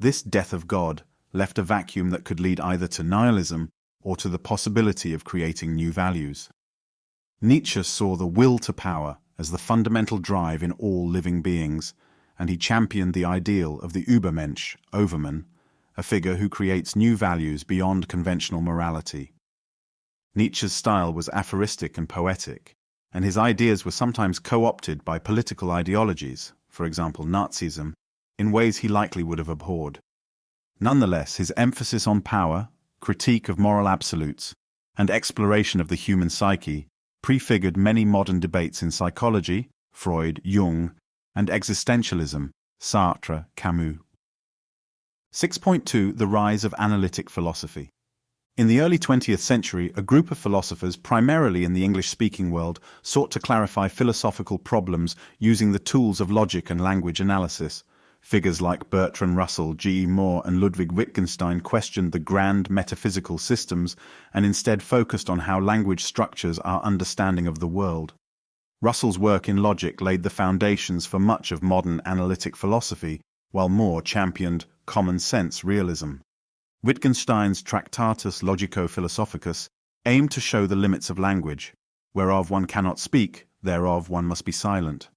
This death of God left a vacuum that could lead either to nihilism or to the possibility of creating new values. Nietzsche saw the will to power as the fundamental drive in all living beings, and he championed the ideal of the Übermensch, overman, a figure who creates new values beyond conventional morality. Nietzsche's style was aphoristic and poetic, and his ideas were sometimes co-opted by political ideologies, for example Nazism, in ways he likely would have abhorred. Nonetheless, his emphasis on power, critique of moral absolutes, and exploration of the human psyche prefigured many modern debates in psychology, Freud, Jung, and existentialism, Sartre, Camus. 6.2 The rise of analytic philosophy. In the early 20th century, a group of philosophers, primarily in the English-speaking world, sought to clarify philosophical problems using the tools of logic and language analysis. Figures like Bertrand Russell, G. E. Moore, and Ludwig Wittgenstein questioned the grand metaphysical systems and instead focused on how language structures our understanding of the world. Russell's work in logic laid the foundations for much of modern analytic philosophy, while Moore championed common-sense realism. Wittgenstein's Tractatus Logico-Philosophicus aimed to show the limits of language, whereof one cannot speak, thereof one must be silent.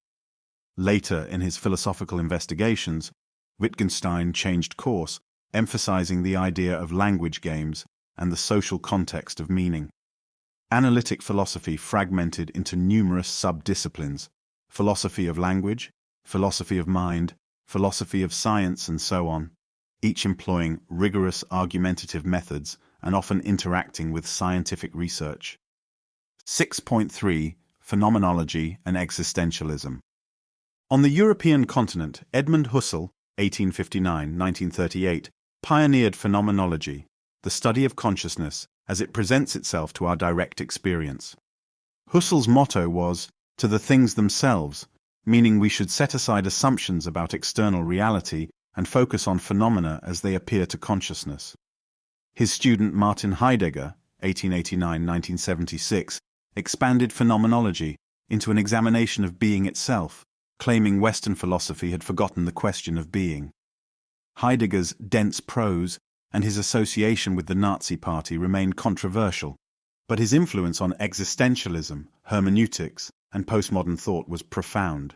Later, in his philosophical investigations, Wittgenstein changed course, emphasizing the idea of language games and the social context of meaning. Analytic philosophy fragmented into numerous sub-disciplines: philosophy of language, philosophy of mind, philosophy of science, and so on, each employing rigorous argumentative methods and often interacting with scientific research. 6.3 Phenomenology and Existentialism. On the European continent, Edmund Husserl, 1859-1938, pioneered phenomenology, the study of consciousness as it presents itself to our direct experience. Husserl's motto was, "To the things themselves," meaning we should set aside assumptions about external reality and focus on phenomena as they appear to consciousness. His student Martin Heidegger, 1889-1976, expanded phenomenology into an examination of being itself, claiming Western philosophy had forgotten the question of being. Heidegger's dense prose and his association with the Nazi Party remained controversial, but his influence on existentialism, hermeneutics, and postmodern thought was profound.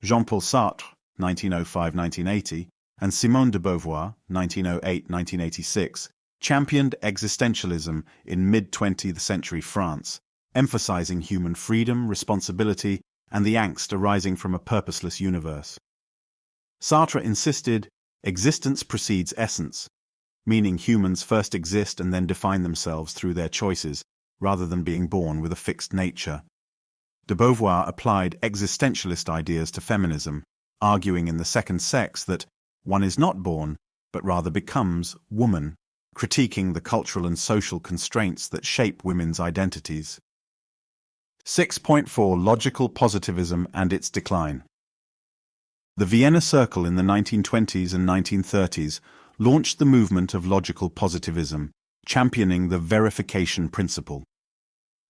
Jean-Paul Sartre, 1905-1980, and Simone de Beauvoir, 1908-1986, championed existentialism in mid-20th century France, emphasizing human freedom, responsibility, and the angst arising from a purposeless universe. Sartre insisted, existence precedes essence, meaning humans first exist and then define themselves through their choices, rather than being born with a fixed nature. De Beauvoir applied existentialist ideas to feminism, arguing in The Second Sex that one is not born, but rather becomes woman, critiquing the cultural and social constraints that shape women's identities. 6.4 Logical Positivism and its Decline. The Vienna Circle in the 1920s and 1930s launched the movement of logical positivism, championing the verification principle.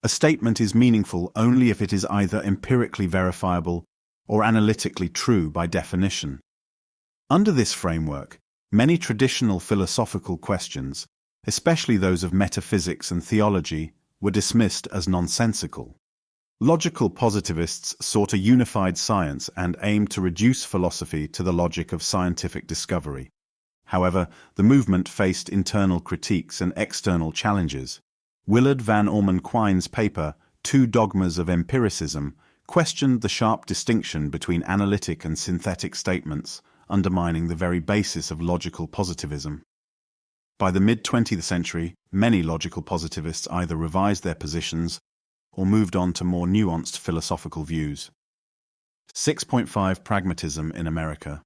A statement is meaningful only if it is either empirically verifiable or analytically true by definition. Under this framework, many traditional philosophical questions, especially those of metaphysics and theology, were dismissed as nonsensical. Logical positivists sought a unified science and aimed to reduce philosophy to the logic of scientific discovery. However, the movement faced internal critiques and external challenges. Willard Van Orman Quine's paper, Two Dogmas of Empiricism, questioned the sharp distinction between analytic and synthetic statements, undermining the very basis of logical positivism. By the mid-20th century, many logical positivists either revised their positions or moved on to more nuanced philosophical views. 6.5 Pragmatism in America.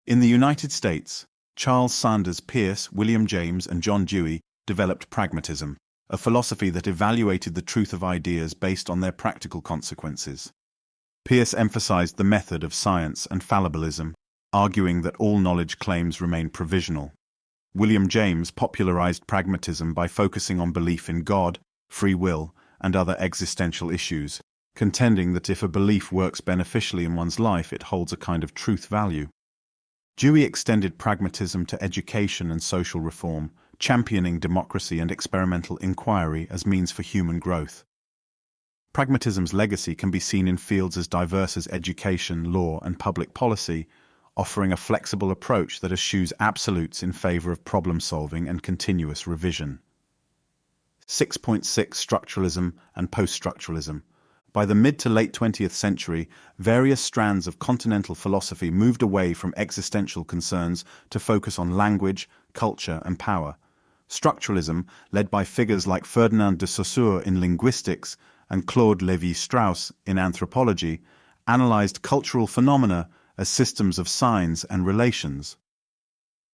In the United States, Charles Sanders Peirce, William James, and John Dewey developed pragmatism, a philosophy that evaluated the truth of ideas based on their practical consequences. Peirce emphasized the method of science and fallibilism, arguing that all knowledge claims remain provisional. William James popularized pragmatism by focusing on belief in God, free will, and other existential issues, contending that if a belief works beneficially in one's life, it holds a kind of truth value. Dewey extended pragmatism to education and social reform, championing democracy and experimental inquiry as means for human growth. Pragmatism's legacy can be seen in fields as diverse as education, law, and public policy, offering a flexible approach that eschews absolutes in favor of problem-solving and continuous revision. 6.6 Structuralism and Post-structuralism. By the mid to late 20th century, various strands of continental philosophy moved away from existential concerns to focus on language, culture, and power. Structuralism, led by figures like Ferdinand de Saussure in linguistics and Claude Lévi-Strauss in anthropology, analyzed cultural phenomena as systems of signs and relations.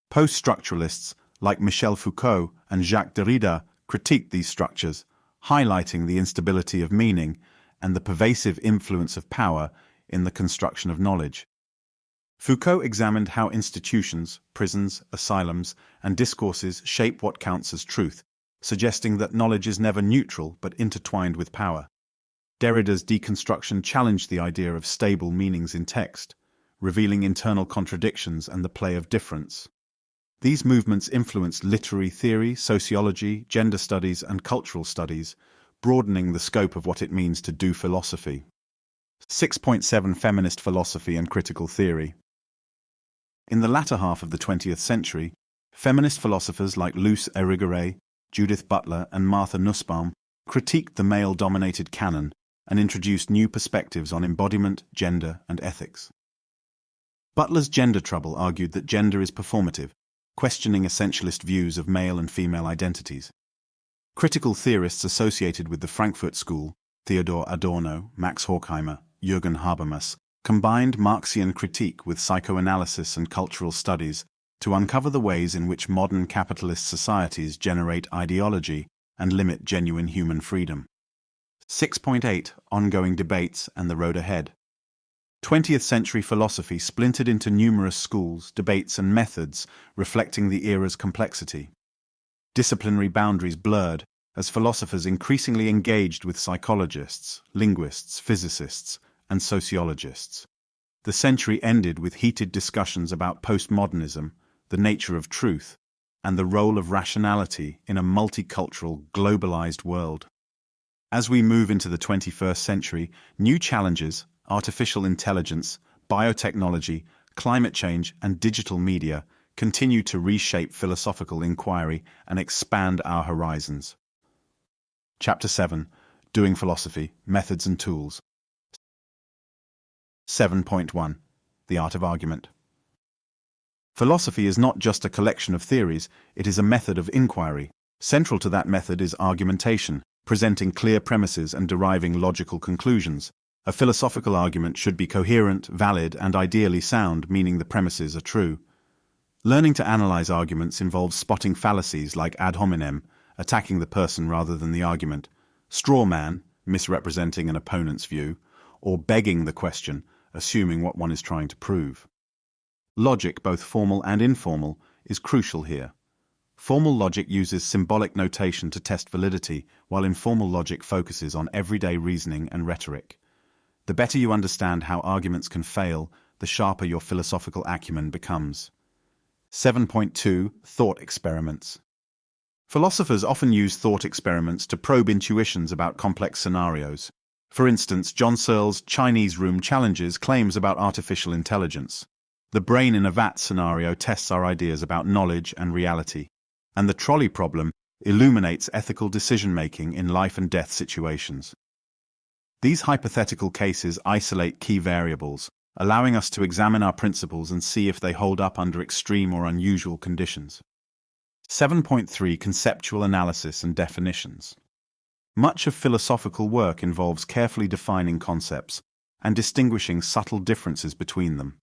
Post-structuralists, like Michel Foucault and Jacques Derrida, critiqued these structures, highlighting the instability of meaning and the pervasive influence of power in the construction of knowledge. Foucault examined how institutions, prisons, asylums, and discourses shape what counts as truth, suggesting that knowledge is never neutral but intertwined with power. Derrida's deconstruction challenged the idea of stable meanings in text, revealing internal contradictions and the play of difference. These movements influenced literary theory, sociology, gender studies, and cultural studies, broadening the scope of what it means to do philosophy. 6.7 Feminist philosophy and critical theory. In the latter half of the 20th century, feminist philosophers like Luce Irigaray, Judith Butler, and Martha Nussbaum critiqued the male-dominated canon and introduced new perspectives on embodiment, gender, and ethics. Butler's gender trouble argued that gender is performative, questioning essentialist views of male and female identities. Critical theorists associated with the Frankfurt School, Theodor Adorno, Max Horkheimer, Jürgen Habermas, combined Marxian critique with psychoanalysis and cultural studies to uncover the ways in which modern capitalist societies generate ideology and limit genuine human freedom. 6.8 Ongoing debates and the road ahead. 20th century philosophy splintered into numerous schools, debates, and methods reflecting the era's complexity. Disciplinary boundaries blurred as philosophers increasingly engaged with psychologists, linguists, physicists, and sociologists. The century ended with heated discussions about postmodernism, the nature of truth, and the role of rationality in a multicultural, globalized world. As we move into the 21st century, new challenges, artificial intelligence, biotechnology, climate change, and digital media continue to reshape philosophical inquiry and expand our horizons. Chapter 7. Doing Philosophy, Methods and Tools. 7.1. The Art of Argument. Philosophy is not just a collection of theories, it is a method of inquiry. Central to that method is argumentation, presenting clear premises and deriving logical conclusions. A philosophical argument should be coherent, valid, and ideally sound, meaning the premises are true. Learning to analyze arguments involves spotting fallacies like ad hominem, attacking the person rather than the argument, straw man, misrepresenting an opponent's view, or begging the question, assuming what one is trying to prove. Logic, both formal and informal, is crucial here. Formal logic uses symbolic notation to test validity, while informal logic focuses on everyday reasoning and rhetoric. The better you understand how arguments can fail, the sharper your philosophical acumen becomes. 7.2 Thought experiments. Philosophers often use thought experiments to probe intuitions about complex scenarios. For instance, John Searle's Chinese room challenges claims about artificial intelligence. The brain in a vat scenario tests our ideas about knowledge and reality. And the trolley problem illuminates ethical decision-making in life and death situations. These hypothetical cases isolate key variables, allowing us to examine our principles and see if they hold up under extreme or unusual conditions. 7.3 Conceptual analysis and definitions. Much of philosophical work involves carefully defining concepts and distinguishing subtle differences between them.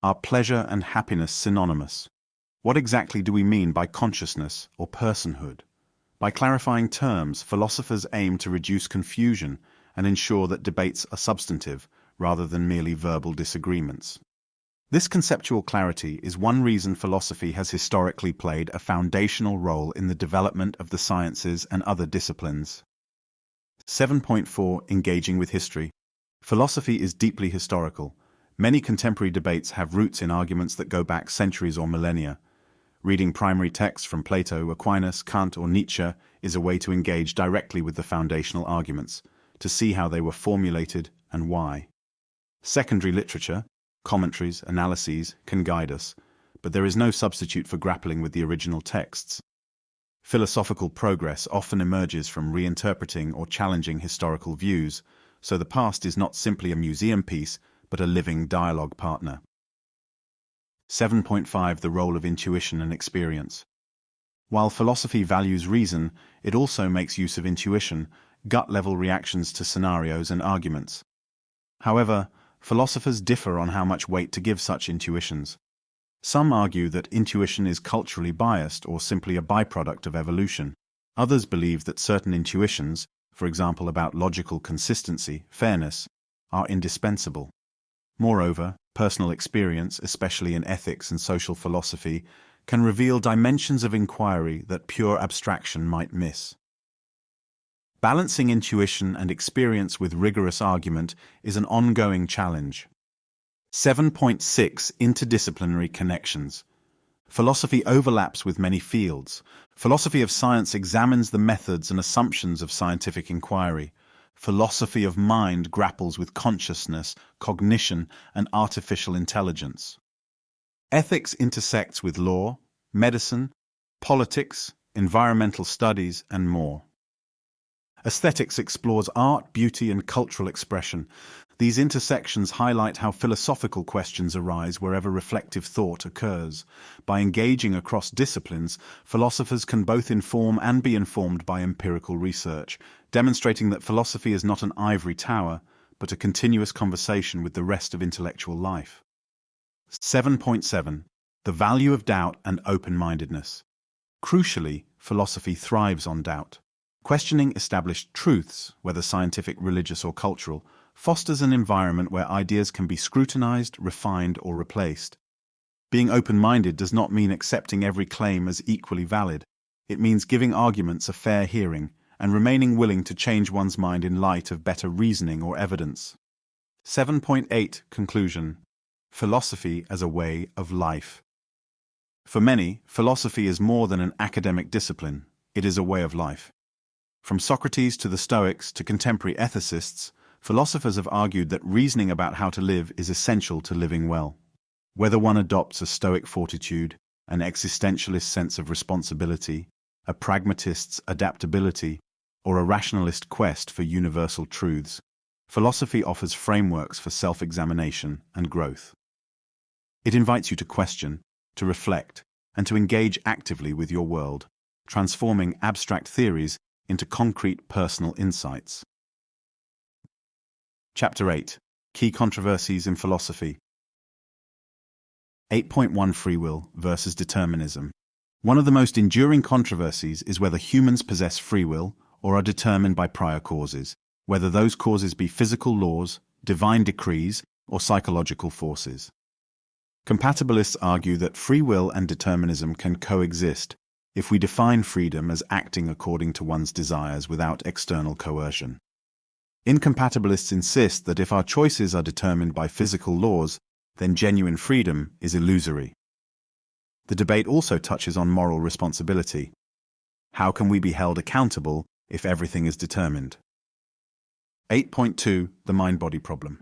Are pleasure and happiness synonymous? What exactly do we mean by consciousness or personhood? By clarifying terms, philosophers aim to reduce confusion and ensure that debates are substantive rather than merely verbal disagreements. This conceptual clarity is one reason philosophy has historically played a foundational role in the development of the sciences and other disciplines. 7.4 Engaging with history. Philosophy is deeply historical. Many contemporary debates have roots in arguments that go back centuries or millennia. Reading primary texts from Plato, Aquinas, Kant, or Nietzsche is a way to engage directly with the foundational arguments, to see how they were formulated and why. Secondary literature, commentaries, analyses, can guide us, but there is no substitute for grappling with the original texts. Philosophical progress often emerges from reinterpreting or challenging historical views, so the past is not simply a museum piece, but a living dialogue partner. 7.5 The role of intuition and experience. While philosophy values reason, it also makes use of intuition, gut-level reactions to scenarios and arguments. However, philosophers differ on how much weight to give such intuitions. Some argue that intuition is culturally biased or simply a byproduct of evolution. Others believe that certain intuitions, for example about logical consistency, fairness, are indispensable. Moreover, personal experience, especially in ethics and social philosophy, can reveal dimensions of inquiry that pure abstraction might miss. Balancing intuition and experience with rigorous argument is an ongoing challenge. 7.6 Interdisciplinary connections. Philosophy overlaps with many fields. Philosophy of science examines the methods and assumptions of scientific inquiry. Philosophy of mind grapples with consciousness, cognition, and artificial intelligence. Ethics intersects with law, medicine, politics, environmental studies, and more. Aesthetics explores art, beauty, and cultural expression. These intersections highlight how philosophical questions arise wherever reflective thought occurs. By engaging across disciplines, philosophers can both inform and be informed by empirical research, demonstrating that philosophy is not an ivory tower, but a continuous conversation with the rest of intellectual life. 7.7 The value of doubt and open-mindedness. Crucially, philosophy thrives on doubt. Questioning established truths, whether scientific, religious, or cultural, fosters an environment where ideas can be scrutinized, refined, or replaced. Being open-minded does not mean accepting every claim as equally valid. It means giving arguments a fair hearing and remaining willing to change one's mind in light of better reasoning or evidence. 7.8 Conclusion. Philosophy as a way of life. For many, philosophy is more than an academic discipline. It is a way of life. From Socrates to the Stoics to contemporary ethicists, philosophers have argued that reasoning about how to live is essential to living well. Whether one adopts a Stoic fortitude, an existentialist sense of responsibility, a pragmatist's adaptability, or a rationalist quest for universal truths, philosophy offers frameworks for self-examination and growth. It invites you to question, to reflect, and to engage actively with your world, transforming abstract theories into concrete personal insights. Chapter 8. Key controversies in philosophy. 8.1 Free will versus determinism. One of the most enduring controversies is whether humans possess free will or are determined by prior causes, whether those causes be physical laws, divine decrees, or psychological forces. Compatibilists argue that free will and determinism can coexist if we define freedom as acting according to one's desires without external coercion. Incompatibilists insist that if our choices are determined by physical laws, then genuine freedom is illusory. The debate also touches on moral responsibility. How can we be held accountable if everything is determined? 8.2 The mind-body problem.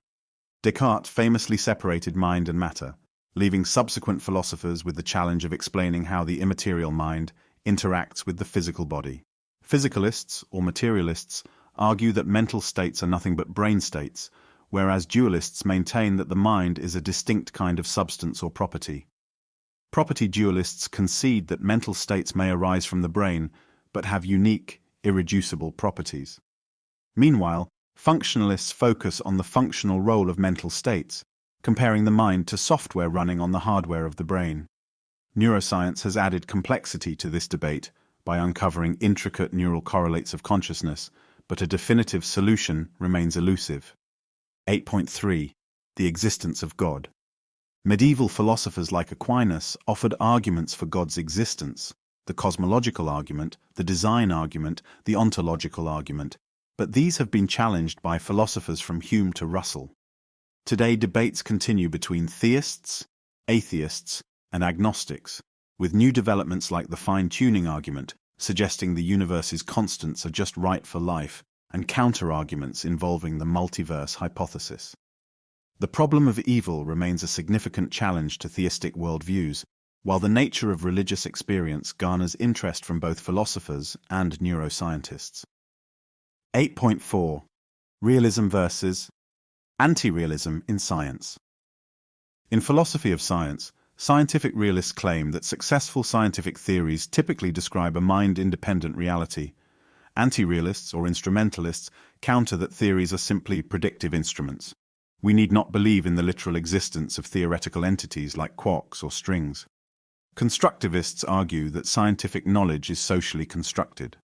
Descartes famously separated mind and matter, leaving subsequent philosophers with the challenge of explaining how the immaterial mind interacts with the physical body. Physicalists, or materialists, argue that mental states are nothing but brain states, whereas dualists maintain that the mind is a distinct kind of substance or property. Property dualists concede that mental states may arise from the brain, but have unique, irreducible properties. Meanwhile, functionalists focus on the functional role of mental states, comparing the mind to software running on the hardware of the brain. Neuroscience has added complexity to this debate by uncovering intricate neural correlates of consciousness, but a definitive solution remains elusive. 8.3 The existence of God. Medieval philosophers like Aquinas offered arguments for God's existence, the cosmological argument, the design argument, the ontological argument, but these have been challenged by philosophers from Hume to Russell. Today, debates continue between theists, atheists, and agnostics, with new developments like the fine-tuning argument, suggesting the universe's constants are just right for life, and counter-arguments involving the multiverse hypothesis. The problem of evil remains a significant challenge to theistic worldviews, while the nature of religious experience garners interest from both philosophers and neuroscientists. 8.4. Realism versus anti-realism in science. In philosophy of science, scientific realists claim that successful scientific theories typically describe a mind-independent reality. Anti-realists or instrumentalists counter that theories are simply predictive instruments. We need not believe in the literal existence of theoretical entities like quarks or strings. Constructivists argue that scientific knowledge is socially constructed.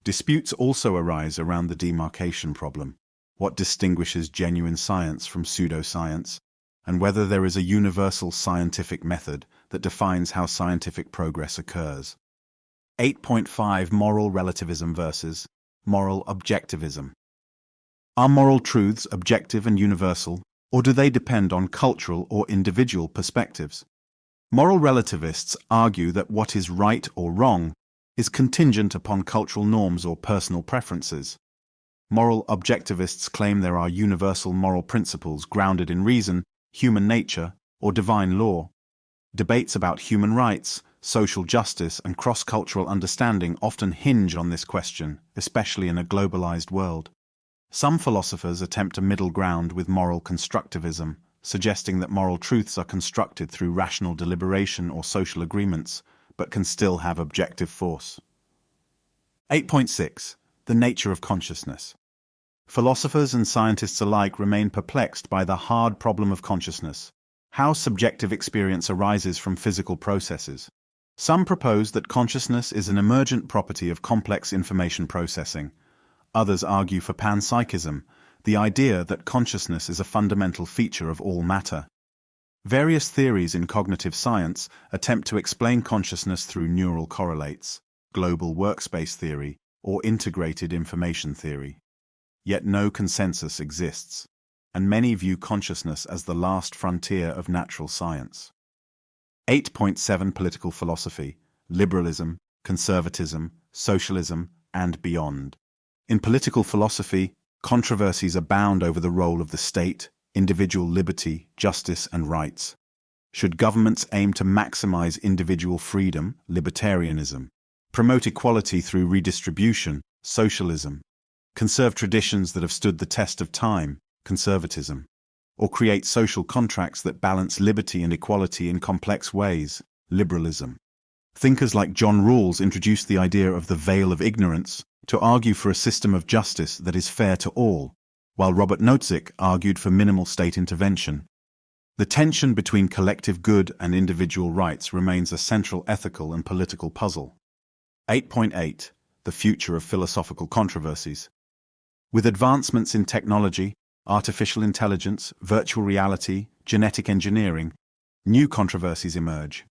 Disputes also arise around the demarcation problem: what distinguishes genuine science from pseudoscience, and whether there is a universal scientific method that defines how scientific progress occurs. 8.5. Moral relativism versus moral objectivism. Are moral truths objective and universal, or do they depend on cultural or individual perspectives? Moral relativists argue that what is right or wrong is contingent upon cultural norms or personal preferences. Moral objectivists claim there are universal moral principles grounded in reason, human nature, or divine law. Debates about human rights, social justice, and cross-cultural understanding often hinge on this question, especially in a globalized world. Some philosophers attempt a middle ground with moral constructivism, suggesting that moral truths are constructed through rational deliberation or social agreements, but can still have objective force. 8.6. The nature of consciousness. Philosophers and scientists alike remain perplexed by the hard problem of consciousness, how subjective experience arises from physical processes. Some propose that consciousness is an emergent property of complex information processing. Others argue for panpsychism, the idea that consciousness is a fundamental feature of all matter. Various theories in cognitive science attempt to explain consciousness through neural correlates, global workspace theory, or integrated information theory. Yet no consensus exists, and many view consciousness as the last frontier of natural science. 8.7. Political philosophy, liberalism, conservatism, socialism, and beyond. In political philosophy, controversies abound over the role of the state, individual liberty, justice, and rights. Should governments aim to maximize individual freedom, libertarianism, promote equality through redistribution, socialism, conserve traditions that have stood the test of time, conservatism, or create social contracts that balance liberty and equality in complex ways, liberalism? Thinkers like John Rawls introduced the idea of the veil of ignorance to argue for a system of justice that is fair to all, while Robert Nozick argued for minimal state intervention. The tension between collective good and individual rights remains a central ethical and political puzzle. 8.8. The future of philosophical controversies. With advancements in technology, artificial intelligence, virtual reality, genetic engineering, new controversies emerge.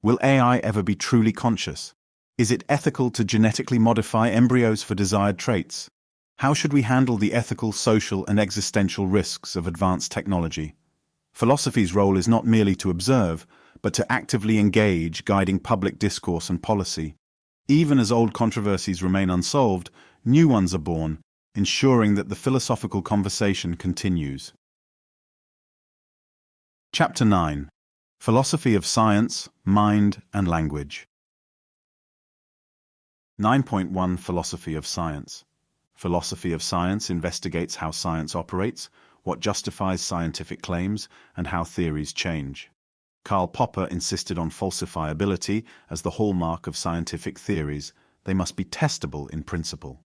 Will AI ever be truly conscious? Is it ethical to genetically modify embryos for desired traits? How should we handle the ethical, social, and existential risks of advanced technology? Philosophy's role is not merely to observe, but to actively engage, guiding public discourse and policy. Even as old controversies remain unsolved, new ones are born, ensuring that the philosophical conversation continues. Chapter 9. Philosophy of Science, Mind, and Language. 9.1. Philosophy of Science. Philosophy of science investigates how science operates, what justifies scientific claims, and how theories change. Karl Popper insisted on falsifiability as the hallmark of scientific theories. They must be testable in principle.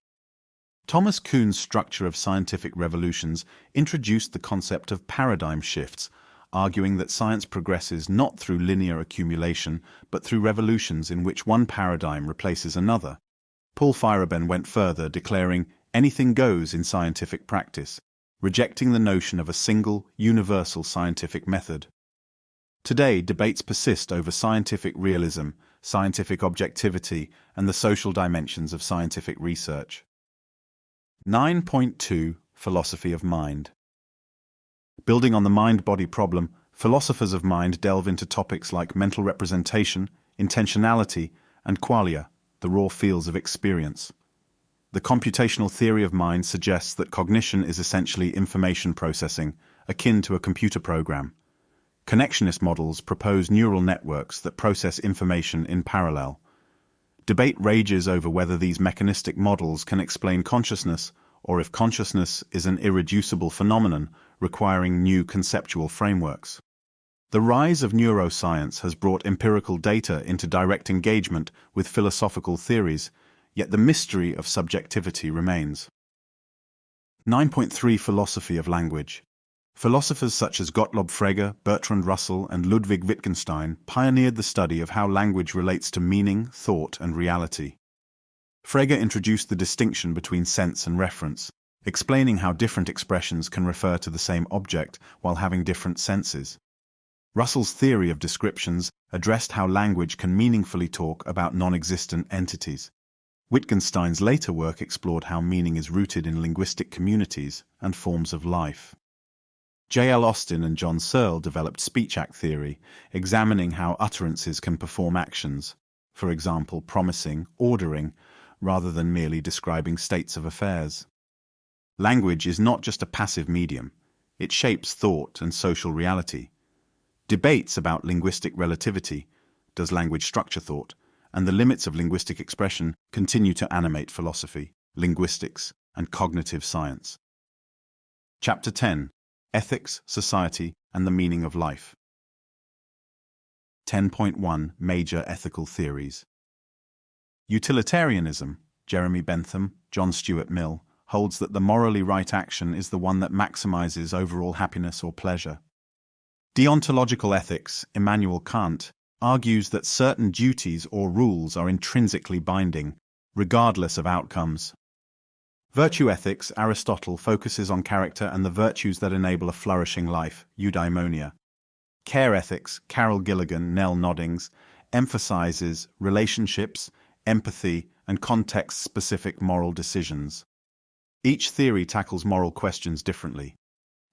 Thomas Kuhn's structure of scientific revolutions introduced the concept of paradigm shifts, arguing that science progresses not through linear accumulation, but through revolutions in which one paradigm replaces another. Paul Feyerabend went further, declaring, "Anything goes in scientific practice," rejecting the notion of a single, universal scientific method. Today, debates persist over scientific realism, scientific objectivity, and the social dimensions of scientific research. 9.2. Philosophy of Mind. Building on the mind-body problem, philosophers of mind delve into topics like mental representation, intentionality, and qualia, the raw fields of experience. The computational theory of mind suggests that cognition is essentially information processing, akin to a computer program. Connectionist models propose neural networks that process information in parallel. Debate rages over whether these mechanistic models can explain consciousness, or if consciousness is an irreducible phenomenon requiring new conceptual frameworks. The rise of neuroscience has brought empirical data into direct engagement with philosophical theories, yet the mystery of subjectivity remains. 9.3 Philosophy of language. Philosophers such as Gottlob Frege, Bertrand Russell, and Ludwig Wittgenstein pioneered the study of how language relates to meaning, thought, and reality. Frege introduced the distinction between sense and reference, explaining how different expressions can refer to the same object while having different senses. Russell's theory of descriptions addressed how language can meaningfully talk about non-existent entities. Wittgenstein's later work explored how meaning is rooted in linguistic communities and forms of life. J.L. Austin and John Searle developed speech-act theory, examining how utterances can perform actions, for example, promising, ordering, rather than merely describing states of affairs. Language is not just a passive medium, it shapes thought and social reality. Debates about linguistic relativity, does language structure thought, and the limits of linguistic expression continue to animate philosophy, linguistics, and cognitive science. Chapter 10. Ethics, Society, and the Meaning of Life. 10.1 Major Ethical Theories. Utilitarianism, Jeremy Bentham, John Stuart Mill, holds that the morally right action is the one that maximizes overall happiness or pleasure. Deontological ethics, Immanuel Kant, argues that certain duties or rules are intrinsically binding, regardless of outcomes. Virtue ethics, Aristotle, focuses on character and the virtues that enable a flourishing life, eudaimonia. Care ethics, Carol Gilligan, Nell Noddings, emphasizes relationships, empathy, and context-specific moral decisions. Each theory tackles moral questions differently.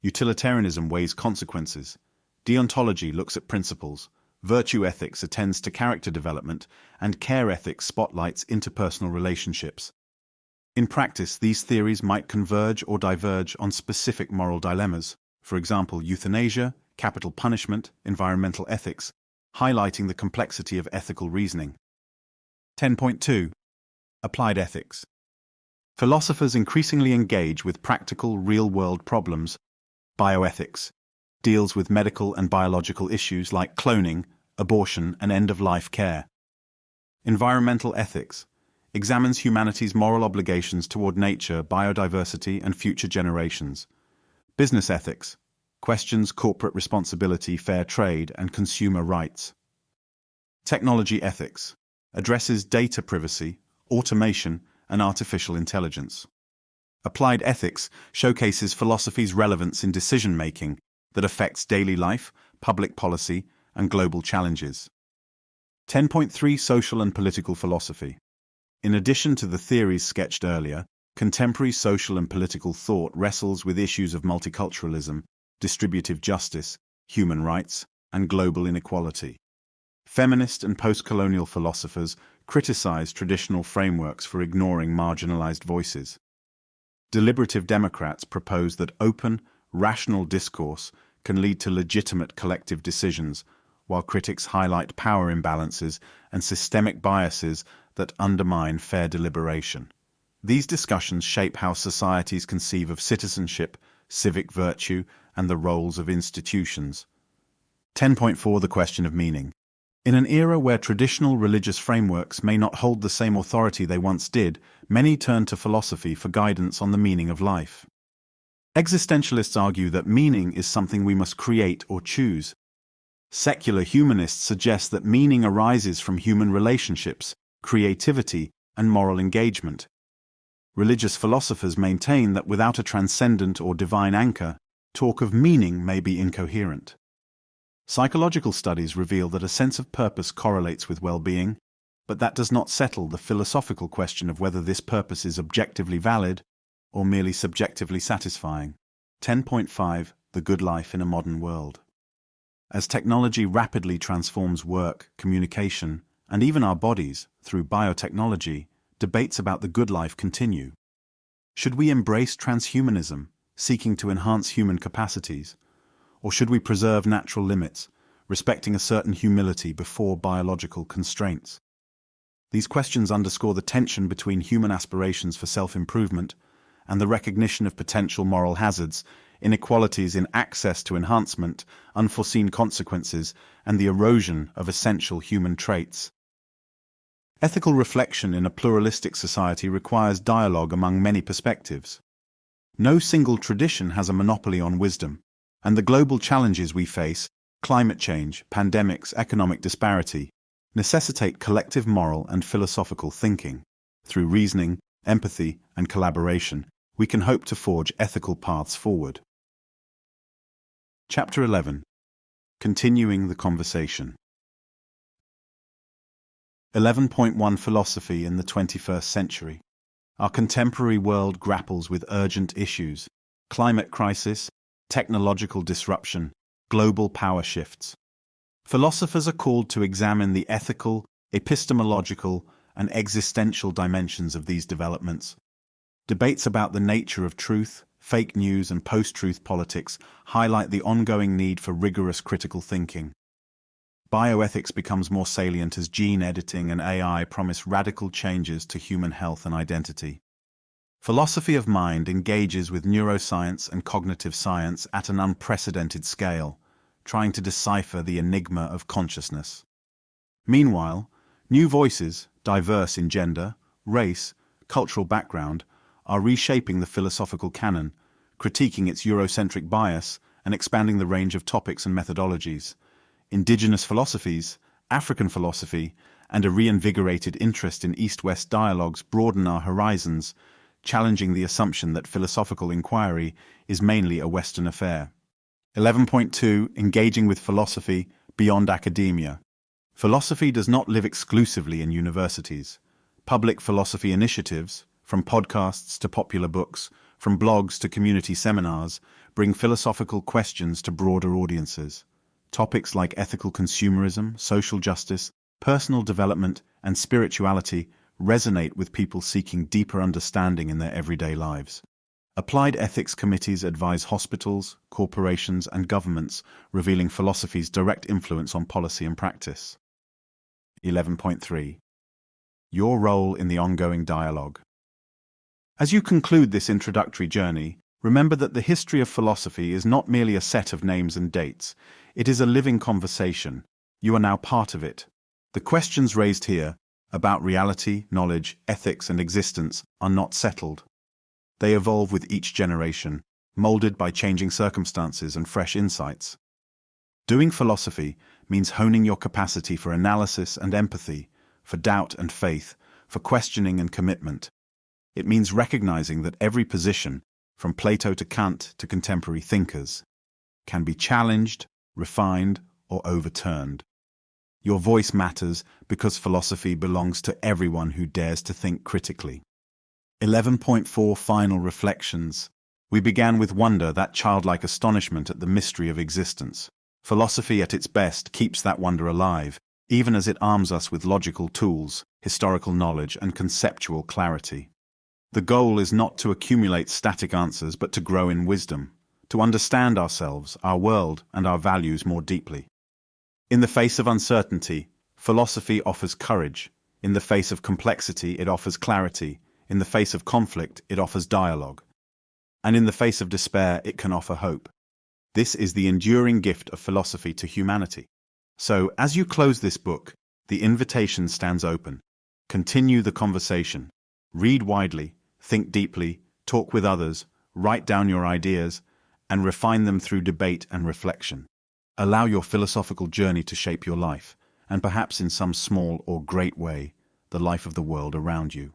Utilitarianism weighs consequences. Deontology looks at principles. Virtue ethics attends to character development, and care ethics spotlights interpersonal relationships. In practice, these theories might converge or diverge on specific moral dilemmas, for example, euthanasia, capital punishment, environmental ethics, highlighting the complexity of ethical reasoning. 10.2. Applied ethics. Philosophers increasingly engage with practical, real-world problems. Bioethics deals with medical and biological issues like cloning, abortion, and end-of-life care. Environmental ethics examines humanity's moral obligations toward nature, biodiversity, and future generations. Business ethics questions corporate responsibility, fair trade, and consumer rights. Technology ethics addresses data privacy, automation, and artificial intelligence. Applied ethics showcases philosophy's relevance in decision-making that affects daily life, public policy, and global challenges. 10.3 Social and Political Philosophy. In addition to the theories sketched earlier, contemporary social and political thought wrestles with issues of multiculturalism, distributive justice, human rights, and global inequality. Feminist and post-colonial philosophers criticize traditional frameworks for ignoring marginalized voices. Deliberative Democrats propose that open, rational discourse can lead to legitimate collective decisions, while critics highlight power imbalances and systemic biases that undermine fair deliberation. These discussions shape how societies conceive of citizenship, civic virtue, and the roles of institutions. 10.4 The question of meaning. In an era where traditional religious frameworks may not hold the same authority they once did, many turn to philosophy for guidance on the meaning of life. Existentialists argue that meaning is something we must create or choose. Secular humanists suggest that meaning arises from human relationships, creativity, and moral engagement. Religious philosophers maintain that without a transcendent or divine anchor, talk of meaning may be incoherent. Psychological studies reveal that a sense of purpose correlates with well-being, but that does not settle the philosophical question of whether this purpose is objectively valid or merely subjectively satisfying. 10.5 The Good Life in a Modern World. As technology rapidly transforms work, communication, and even our bodies through biotechnology, debates about the good life continue. Should we embrace transhumanism, seeking to enhance human capacities? Or should we preserve natural limits, respecting a certain humility before biological constraints? These questions underscore the tension between human aspirations for self-improvement and the recognition of potential moral hazards, inequalities in access to enhancement, unforeseen consequences, and the erosion of essential human traits. Ethical reflection in a pluralistic society requires dialogue among many perspectives. No single tradition has a monopoly on wisdom, and the global challenges we face, climate change, pandemics, economic disparity, necessitate collective moral and philosophical thinking. Through reasoning, empathy, and collaboration, we can hope to forge ethical paths forward. Chapter 11. Continuing the conversation. 11.1 Philosophy in the 21st Century. Our contemporary world grapples with urgent issues: climate crisis, technological disruption, global power shifts. Philosophers are called to examine the ethical, epistemological, and existential dimensions of these developments. Debates about the nature of truth, fake news, and post-truth politics highlight the ongoing need for rigorous critical thinking. Bioethics becomes more salient as gene editing and AI promise radical changes to human health and identity. Philosophy of mind engages with neuroscience and cognitive science at an unprecedented scale, trying to decipher the enigma of consciousness. Meanwhile, new voices, diverse in gender, race, cultural background, are reshaping the philosophical canon, critiquing its Eurocentric bias and expanding the range of topics and methodologies. Indigenous philosophies, African philosophy, and a reinvigorated interest in East-West dialogues broaden our horizons, challenging the assumption that philosophical inquiry is mainly a Western affair. 11.2 Engaging with philosophy beyond academia. Philosophy does not live exclusively in universities. Public philosophy initiatives, from podcasts to popular books, from blogs to community seminars, bring philosophical questions to broader audiences. Topics like ethical consumerism, social justice, personal development, and spirituality resonate with people seeking deeper understanding in their everyday lives. Applied ethics committees advise hospitals, corporations, and governments, revealing philosophy's direct influence on policy and practice. 11.3 Your role in the ongoing dialogue. As you conclude this introductory journey, remember that the history of philosophy is not merely a set of names and dates. It is a living conversation. You are now part of it. The questions raised here, about reality, knowledge, ethics, and existence, are not settled. They evolve with each generation, molded by changing circumstances and fresh insights. Doing philosophy means honing your capacity for analysis and empathy, for doubt and faith, for questioning and commitment. It means recognizing that every position, from Plato to Kant to contemporary thinkers, can be challenged, refined, or overturned. Your voice matters because philosophy belongs to everyone who dares to think critically. 11.4 Final Reflections. We began with wonder, that childlike astonishment at the mystery of existence. Philosophy at its best keeps that wonder alive, even as it arms us with logical tools, historical knowledge, and conceptual clarity. The goal is not to accumulate static answers, but to grow in wisdom, to understand ourselves, our world, and our values more deeply. In the face of uncertainty, philosophy offers courage. In the face of complexity, it offers clarity. In the face of conflict, it offers dialogue. And in the face of despair, it can offer hope. This is the enduring gift of philosophy to humanity. So, as you close this book, the invitation stands open. Continue the conversation. Read widely, think deeply, talk with others, write down your ideas, and refine them through debate and reflection. Allow your philosophical journey to shape your life, and perhaps in some small or great way, the life of the world around you.